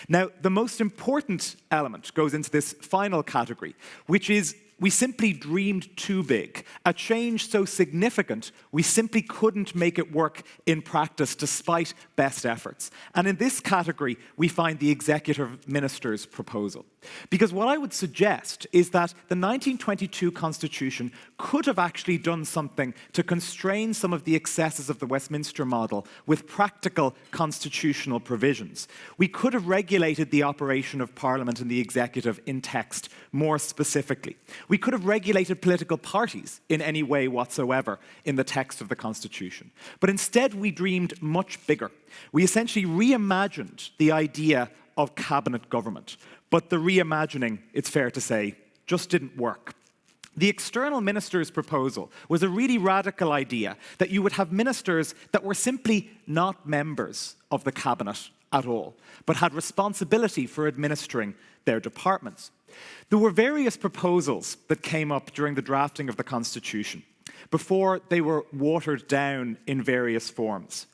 Now, the most important element goes into this final category, which is we simply dreamed too big. A change so significant, we simply couldn't make it work in practice despite best efforts. And in this category, we find the executive minister's proposal. Because what I would suggest is that the 1922 Constitution could have actually done something to constrain some of the excesses of the Westminster model with practical constitutional provisions. We could have regulated the operation of Parliament and the executive in text more specifically. We could have regulated political parties in any way whatsoever in the text of the Constitution. But instead, we dreamed much bigger. We essentially reimagined the idea of cabinet government. But the reimagining, it's fair to say, just didn't work. The external minister's proposal was a really radical idea that you would have ministers that were simply not members of the cabinet at all, but had responsibility for administering their departments. There were various proposals that came up during the drafting of the Constitution before they were watered down in various forms.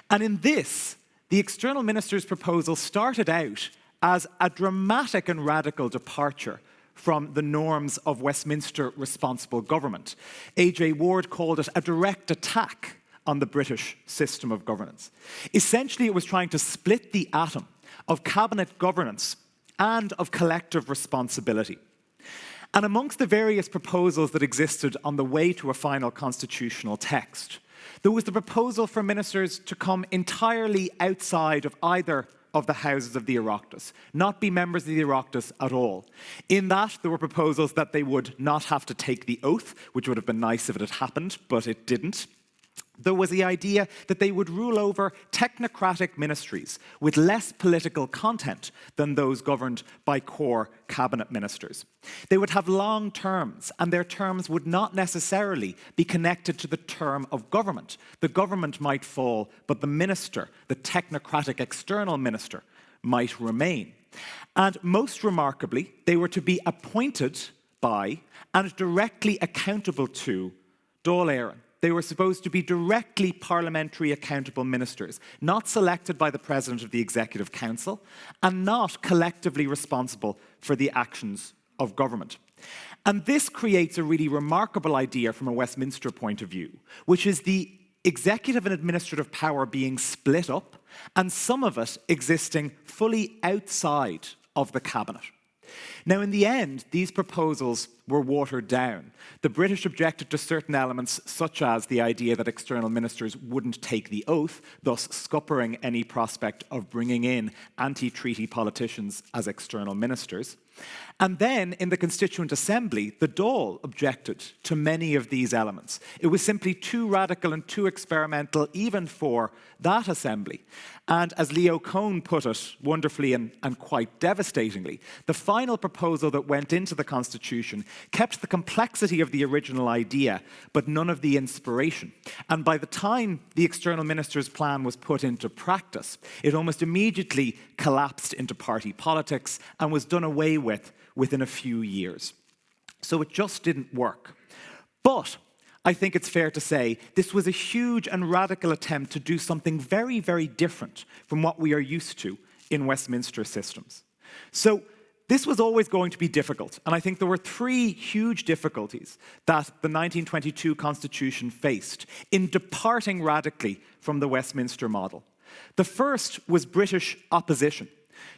And in this, the external minister's proposal started out as a dramatic and radical departure from the norms of Westminster responsible government. A.J. Ward called it a direct attack on the British system of governance. Essentially, it was trying to split the atom of cabinet governance and of collective responsibility. And amongst the various proposals that existed on the way to a final constitutional text, there was the proposal for ministers to come entirely outside of either of the houses of the Oireachtas, not be members of the Oireachtas at all. In that, there were proposals that they would not have to take the oath, which would have been nice if it had happened, but it didn't. There was the idea that they would rule over technocratic ministries with less political content than those governed by core cabinet ministers. They would have long terms, and their terms would not necessarily be connected to the term of government. The government might fall, but the minister, the technocratic external minister, might remain. And most remarkably, they were to be appointed by and directly accountable to Dáil Éireann. They were supposed to be directly parliamentary accountable ministers, not selected by the President of the Executive Council, and not collectively responsible for the actions of government. And this creates a really remarkable idea from a Westminster point of view, which is the executive and administrative power being split up, and some of it existing fully outside of the cabinet. Now, in the end, these proposals were watered down. The British objected to certain elements, such as the idea that external ministers wouldn't take the oath, thus scuppering any prospect of bringing in anti-treaty politicians as external ministers. And then, in the Constituent Assembly, the Dáil objected to many of these elements. It was simply too radical and too experimental, even for that assembly. And as Leo Cohn put it wonderfully and quite devastatingly, the final proposal that went into the Constitution kept the complexity of the original idea, but none of the inspiration. And by the time the external minister's plan was put into practice, it almost immediately collapsed into party politics and was done away with within a few years. So it just didn't work. But I think it's fair to say this was a huge and radical attempt to do something very, very different from what we are used to in Westminster systems. So this was always going to be difficult, and I think there were three huge difficulties that the 1922 Constitution faced in departing radically from the Westminster model. The first was British opposition.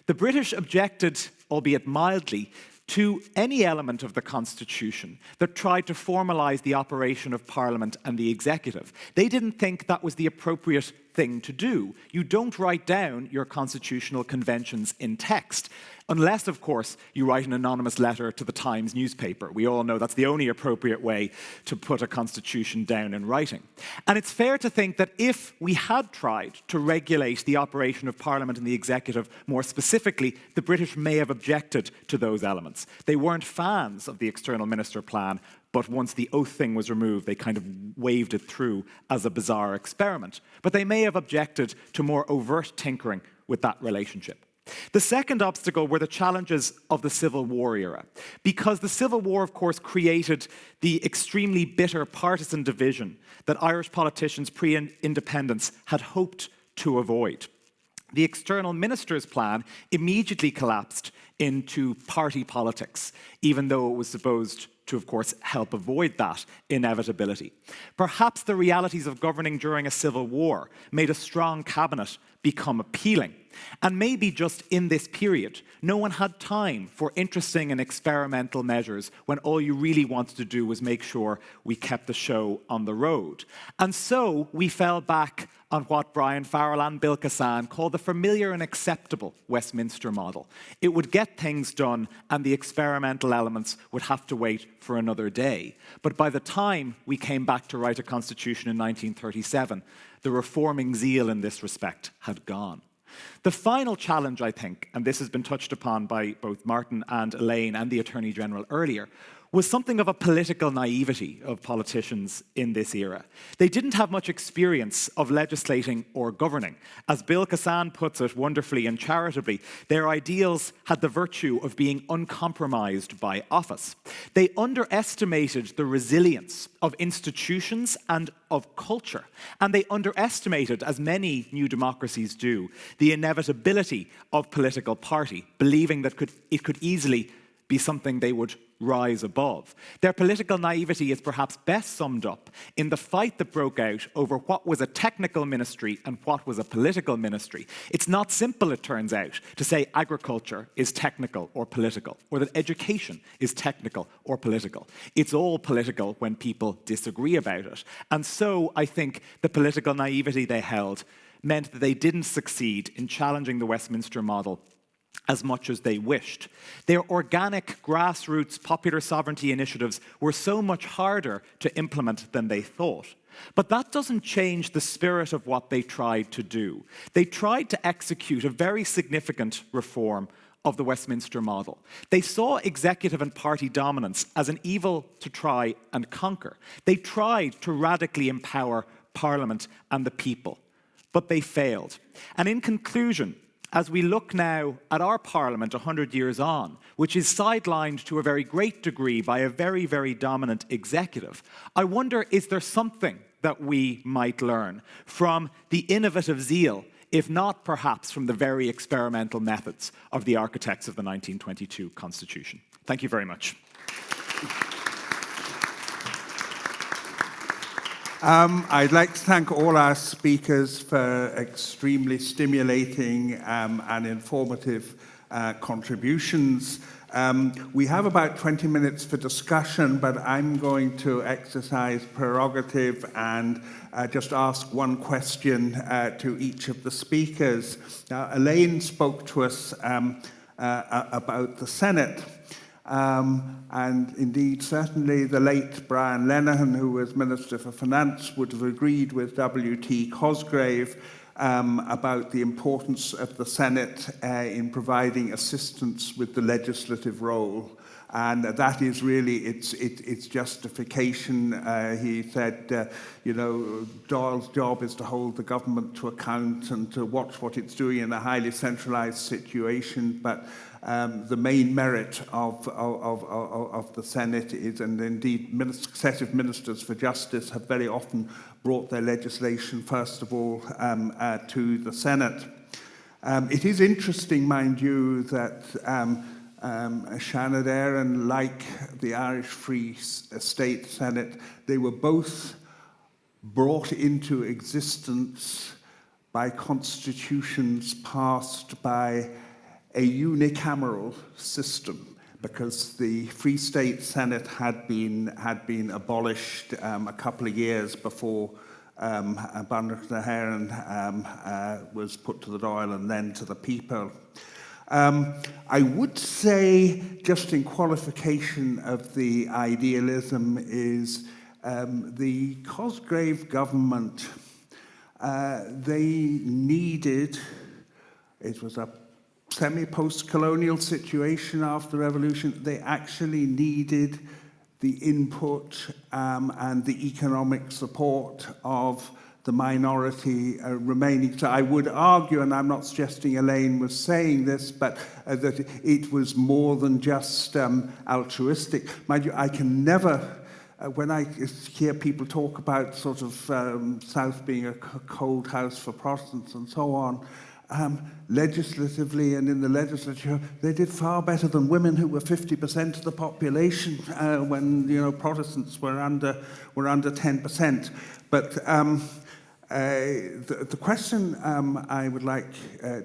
The British objected, albeit mildly, to any element of the Constitution that tried to formalise the operation of Parliament and the executive. They didn't think that was the appropriate thing to do. You don't write down your constitutional conventions in text, unless, of course, you write an anonymous letter to the Times newspaper. We all know that's the only appropriate way to put a constitution down in writing. And it's fair to think that if we had tried to regulate the operation of Parliament and the executive more specifically, the British may have objected to those elements. They weren't fans of the external minister plan, but once the oath thing was removed, they kind of waved it through as a bizarre experiment. But they may have objected to more overt tinkering with that relationship. The second obstacle were the challenges of the Civil War era, because the Civil War, of course, created the extremely bitter partisan division that Irish politicians pre-independence had hoped to avoid. The external minister's plan immediately collapsed into party politics, even though it was supposed to, of course, help avoid that inevitability. Perhaps the realities of governing during a civil war made a strong cabinet become appealing. And maybe just in this period, no one had time for interesting and experimental measures when all you really wanted to do was make sure we kept the show on the road. And so we fell back on what Brian Farrell and Bill Cassan called the familiar and acceptable Westminster model. It would get things done and the experimental elements would have to wait for another day. But by the time we came back to write a constitution in 1937, the reforming zeal in this respect had gone. The final challenge, I think, and this has been touched upon by both Martin and Elaine and the Attorney General earlier, was something of a political naivety of politicians in this era. They didn't have much experience of legislating or governing. As Bill Cassan puts it wonderfully and charitably, their ideals had the virtue of being uncompromised by office. They underestimated the resilience of institutions and of culture, and they underestimated, as many new democracies do, the inevitability of political party, believing that it could easily be something they would rise above. Their political naivety is perhaps best summed up in the fight that broke out over what was a technical ministry and what was a political ministry. It's not simple, it turns out, to say agriculture is technical or political, or that education is technical or political. It's all political when people disagree about it. And so I think the political naivety they held meant that they didn't succeed in challenging the Westminster model as much as they wished. Their organic, grassroots, popular sovereignty initiatives were so much harder to implement than they thought. But that doesn't change the spirit of what they tried to do. They tried to execute a very significant reform of the Westminster model. They saw executive and party dominance as an evil to try and conquer. They tried to radically empower Parliament and the people, but they failed. And in conclusion, as we look now at our Parliament 100 years on, which is sidelined to a very great degree by a very, very dominant executive, I wonder, is there something that we might learn from the innovative zeal, if not perhaps from the very experimental methods of the architects of the 1922 Constitution? Thank you very much. I'd like to thank all our speakers for extremely stimulating and informative contributions. We have about 20 minutes for discussion, but I'm going to exercise prerogative and just ask one question to each of the speakers. Now, Elaine spoke to us about the Senate. And indeed, certainly the late Brian Lenihan, who was Minister for Finance, would have agreed with W.T. Cosgrave about the importance of the Senate in providing assistance with the legislative role. And that is really its justification. He said, Doyle's job is to hold the government to account and to watch what it's doing in a highly centralized situation. But the main merit of the Senate is, and indeed successive ministers for justice have very often brought their legislation, first of all, to the Senate. It is interesting, mind you, that Shannon Aaron, like the Irish Free State Senate, they were both brought into existence by constitutions passed by a unicameral system, because the Free State Senate had been abolished a couple of years before Banach na HÉireann was put to the Dáil and then to the people. I would say, just in qualification of the idealism, is the Cosgrave government, they needed, it was a semi-post-colonial situation after the revolution, they actually needed the input and the economic support of the minority remaining. So I would argue, and I'm not suggesting Elaine was saying this, but that it was more than just altruistic. Mind you, I can never, when I hear people talk about sort of South being a cold house for Protestants and so on, legislatively and in the legislature, they did far better than women who were 50% of the population when Protestants were under 10%. But the question I would like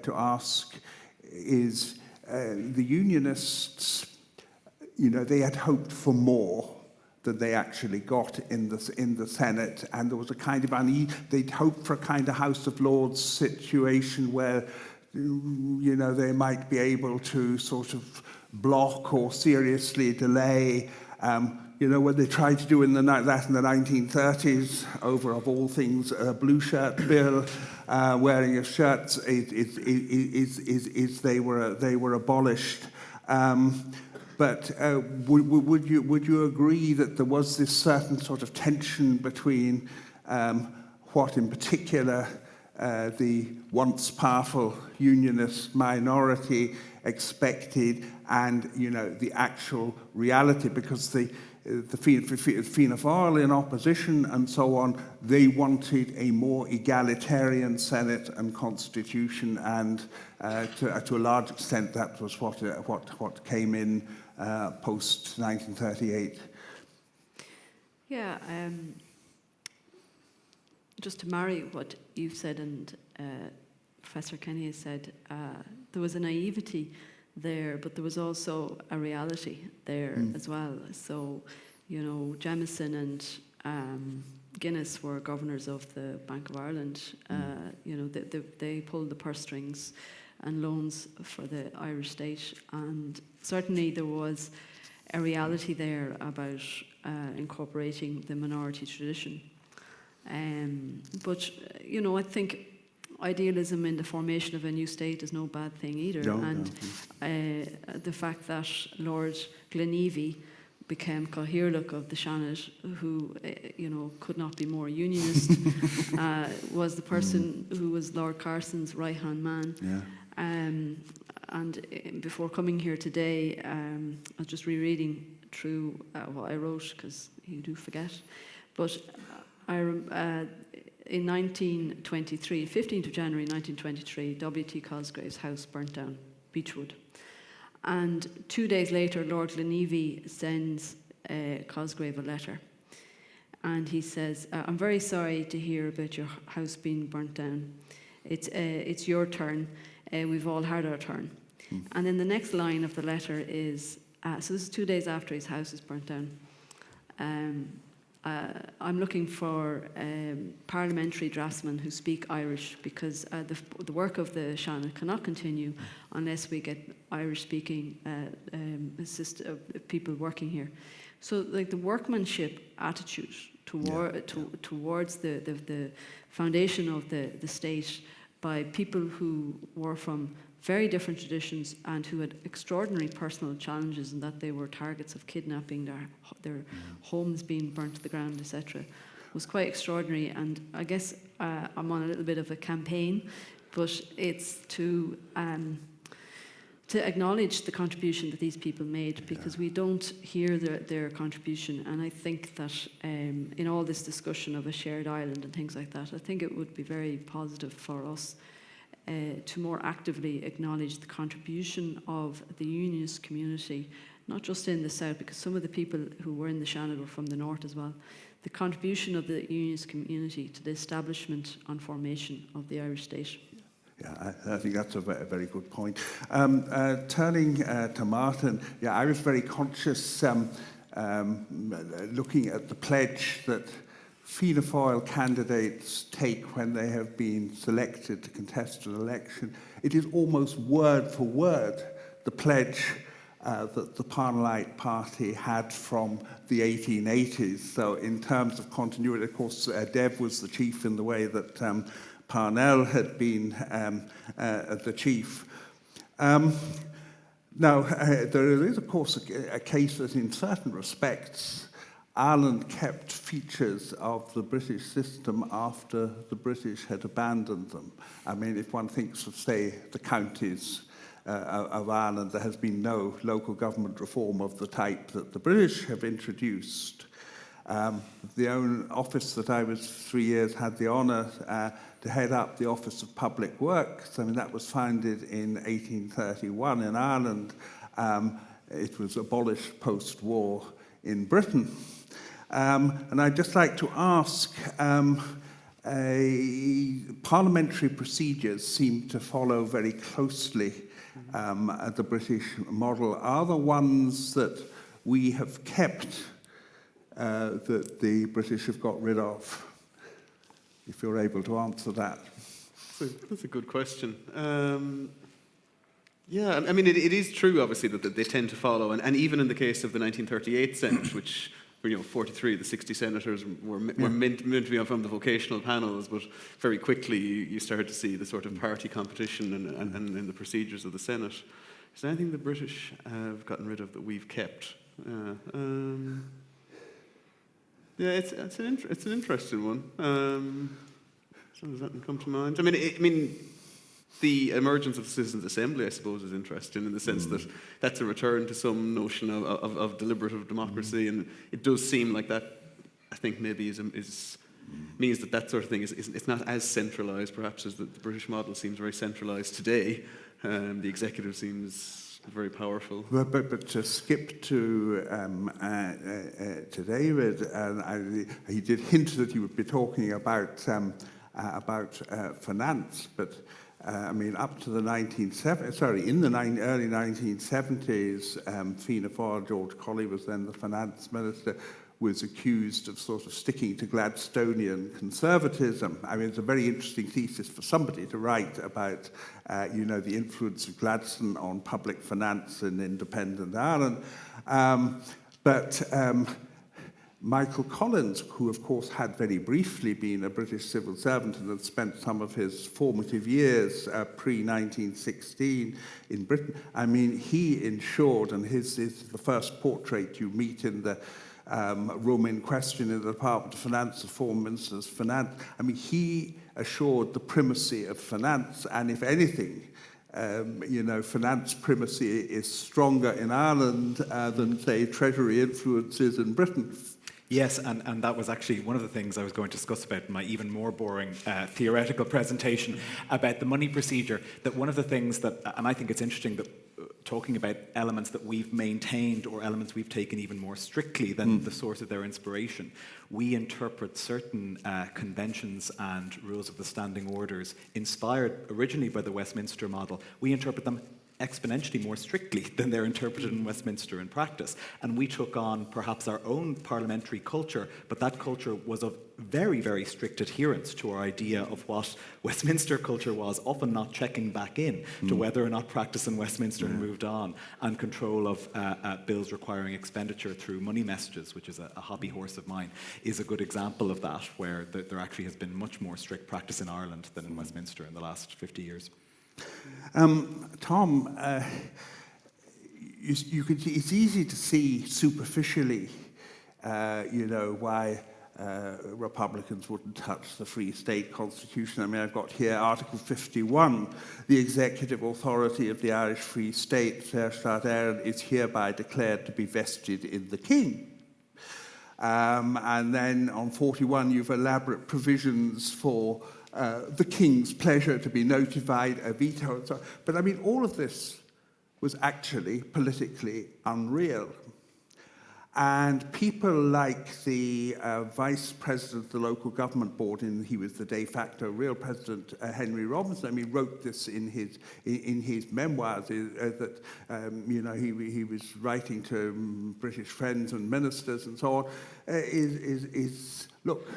to ask is, the Unionists, they had hoped for more than they actually got in the Senate, and there was a kind of they'd hoped for a kind of House of Lords situation where they might be able to sort of block or seriously delay. When they tried to do that in the 1930s, over, of all things, a blue shirt bill, wearing of shirts, they were abolished. But would you agree that there was this certain sort of tension between what, in particular, the once powerful Unionist minority expected and the actual reality? Because the Fianna Fáil in opposition and so on, they wanted a more egalitarian Senate and constitution, and to a large extent that was what came in post 1938. Yeah, just to marry what you've said and Professor Kenny has said, there was a naivety there, but there was also a reality there as well. So, Jamieson and Guinness were governors of the Bank of Ireland. They pulled the purse strings and loans for the Irish state, and certainly there was a reality there about incorporating the minority tradition. But I think idealism in the formation of a new state is no bad thing either. The fact that Lord Gleneevy became Cathaoirleach of the Seanad, who could not be more unionist, was the person who was Lord Carson's right-hand man. Yeah. And before coming here today, I was just rereading through what I wrote, because you do forget. But in 1923, 15th of January 1923, W.T. Cosgrave's house burnt down, Beechwood. And 2 days later, Lord Gleneevy sends Cosgrave a letter. And he says, I'm very sorry to hear about your house being burnt down. It's your turn. We've all had our turn. And then the next line of the letter is, so this is 2 days after his house is burnt down. I'm looking for parliamentary draftsmen who speak Irish, because the work of the Seanad cannot continue unless we get Irish-speaking people working here. So, like, the workmanship attitude towards the foundation of the state by people who were from very different traditions and who had extraordinary personal challenges, in that they were targets of kidnapping, their homes being burnt to the ground, etc., was quite extraordinary. And I guess I'm on a little bit of a campaign, but it's to acknowledge the contribution that these people made, because we don't hear their contribution. And I think that in all this discussion of a shared island and things like that, I think it would be very positive for us to more actively acknowledge the contribution of the unionist community, not just in the south, because some of the people who were in the Seanad were from the north as well. The contribution of the unionist community to the establishment and formation of the Irish state. Yeah, I think that's a very good point. Turning to Martin, yeah, I was very conscious looking at the pledge that Fianna Fáil candidates take when they have been selected to contest an election. It is almost word for word the pledge that the Parnellite Party had from the 1880s. So in terms of continuity, of course, Dev was the chief in the way that Parnell had been the chief. Now, there is, of course, a case that in certain respects Ireland kept features of the British system after the British had abandoned them. I mean, if one thinks of, say, the counties of Ireland, there has been no local government reform of the type that the British have introduced. The own office that I was 3 years had the honour to head up, the Office of Public Works. I mean, that was founded in 1831 in Ireland. It was abolished post-war in Britain. And I'd just like to ask, parliamentary procedures seem to follow very closely the British model. Are the ones that we have kept that the British have got rid of? If you're able to answer that. That's a good question. Yeah, I mean, it is true, obviously, that they tend to follow, and even in the case of the 1938 Senate, which, 43 of the 60 senators were meant to be from the vocational panels, but very quickly you started to see the sort of party competition and in the procedures of the Senate. Is there anything the British have gotten rid of that we've kept? Yeah, it's an interesting one. So does that come to mind? I mean, the emergence of the Citizens' Assembly, I suppose, is interesting in the sense that that's a return to some notion of deliberative democracy, and it does seem like that, I think, maybe means that sort of thing it's not as centralised, perhaps, as the British model seems very centralised today. The executive seems very powerful. But to skip to David, and he did hint that he would be talking about finance, but I mean, up to the early 1970s, Fianna Fáil, George Colley was then the finance minister, was accused of sort of sticking to Gladstonian conservatism. I mean, it's a very interesting thesis for somebody to write about, the influence of Gladstone on public finance in independent Ireland. But Michael Collins, who of course had very briefly been a British civil servant and had spent some of his formative years pre-1916 in Britain, I mean, he ensured, and his is the first portrait you meet in the room in question in the Department of Finance, the Foreign Minister's Finance. I mean, he assured the primacy of finance, and if anything, finance primacy is stronger in Ireland than, say, Treasury influences in Britain. Yes, and that was actually one of the things I was going to discuss about in my even more boring theoretical presentation about the money procedure, that one of the things that, and I think it's interesting that talking about elements that we've maintained or elements we've taken even more strictly than the source of their inspiration, we interpret certain conventions and rules of the standing orders inspired originally by the Westminster model. We interpret them exponentially more strictly than they're interpreted in Westminster in practice. And we took on perhaps our own parliamentary culture, but that culture was of very, very strict adherence to our idea of what Westminster culture was, often not checking back in to whether or not practice in Westminster had moved on, and control of bills requiring expenditure through money messages, which is a hobby horse of mine, is a good example of that, where there actually has been much more strict practice in Ireland than in Westminster in the last 50 years. Tom, you could see, it's easy to see superficially, why Republicans wouldn't touch the Free State Constitution. I mean, I've got here Article 51, the executive authority of the Irish Free State, Saoirse Éireann, is hereby declared to be vested in the King. And then on 41, you've elaborate provisions for the King's pleasure to be notified, a veto, and so on. But I mean, all of this was actually politically unreal. And people like the vice president of the local government board, and he was the de facto real president, Henry Robinson. I mean, wrote this in his memoirs that he was writing to British friends and ministers and so on. Look,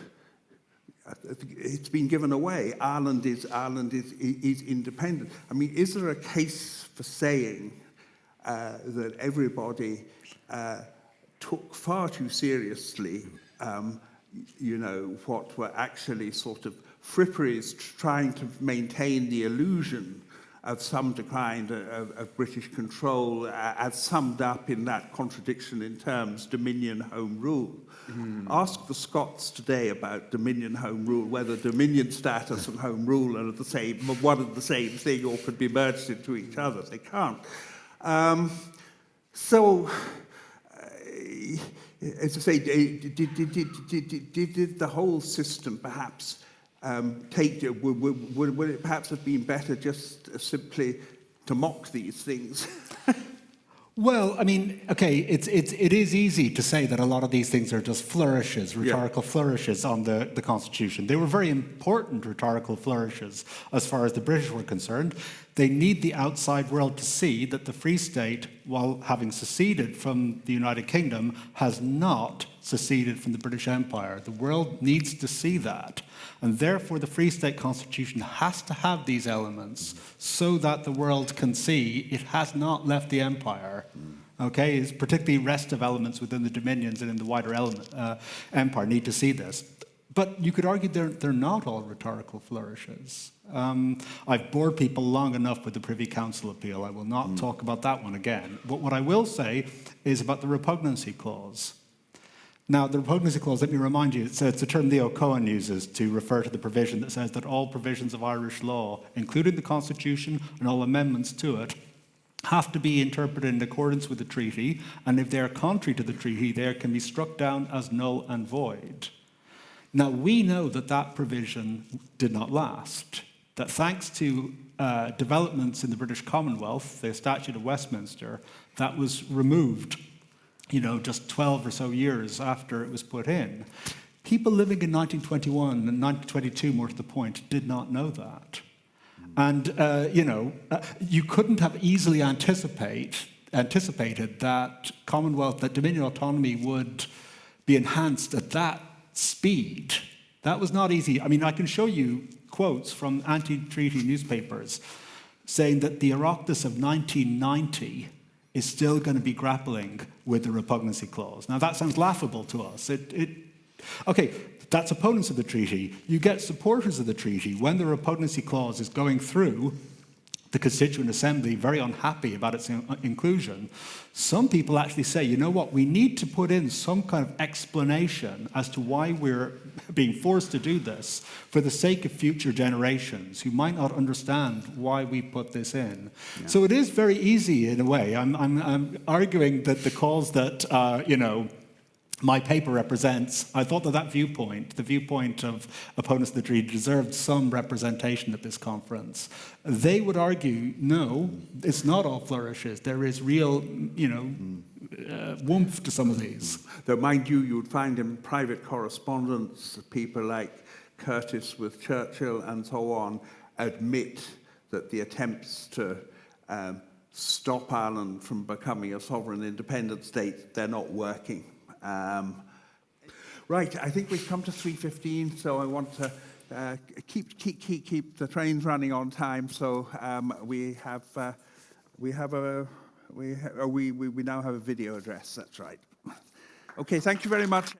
it's been given away. Ireland is independent. I mean, is there a case for saying that everybody took far too seriously, what were actually sort of fripperies trying to maintain the illusion of some kind of British control, as summed up in that contradiction in terms, Dominion Home Rule? Ask the Scots today about Dominion Home Rule, whether Dominion status and Home Rule are one and the same thing, or could be merged into each other. They can't. As I say, did the whole system perhaps would it perhaps have been better just simply to mock these things? Well, I mean, okay, it is easy to say that a lot of these things are just flourishes, rhetorical flourishes on the Constitution. They were very important rhetorical flourishes as far as the British were concerned. They need the outside world to see that the Free State, while having seceded from the United Kingdom, has not seceded from the British Empire. The world needs to see that. And therefore, the Free State Constitution has to have these elements so that the world can see it has not left the empire. Okay, it's particularly restive elements within the dominions and in the wider empire need to see this. But you could argue they're not all rhetorical flourishes. I've bored people long enough with the Privy Council appeal. I will not talk about that one again. But what I will say is about the repugnancy clause. Now, the repugnancy clause, let me remind you, it's a term Leo Cohen uses to refer to the provision that says that all provisions of Irish law, including the Constitution and all amendments to it, have to be interpreted in accordance with the treaty, and if they are contrary to the treaty, they can be struck down as null and void. Now, we know that that provision did not last, that thanks to developments in the British Commonwealth, the Statute of Westminster, that was removed, just 12 or so years after it was put in. People living in 1921 and 1922, more to the point, did not know that. And, you couldn't have easily anticipated that Commonwealth, that Dominion autonomy would be enhanced at that speed. That was not easy. I mean, I can show you quotes from anti-treaty newspapers saying that the Oireachtas of 1990 is still going to be grappling with the repugnancy clause. Now, that sounds laughable to us. Okay, that's opponents of the treaty. You get supporters of the treaty when the repugnancy clause is going through the Constituent Assembly, very unhappy about its inclusion. Some people actually say, you know what, we need to put in some kind of explanation as to why we're being forced to do this for the sake of future generations who might not understand why we put this in. Yeah. So it is very easy in a way. I'm arguing that the cause that, my paper represents, I thought that viewpoint, the viewpoint of opponents of the treaty, deserved some representation at this conference. They would argue, no, it's not all flourishes. There is real, warmth to some of these. Though, mind you, you would find in private correspondence, people like Curtis with Churchill and so on admit that the attempts to stop Ireland from becoming a sovereign independent state, they're not working. Right, I think we've come to 3:15, so I want to keep the trains running on time. So we now have a video address. That's right. Okay, thank you very much.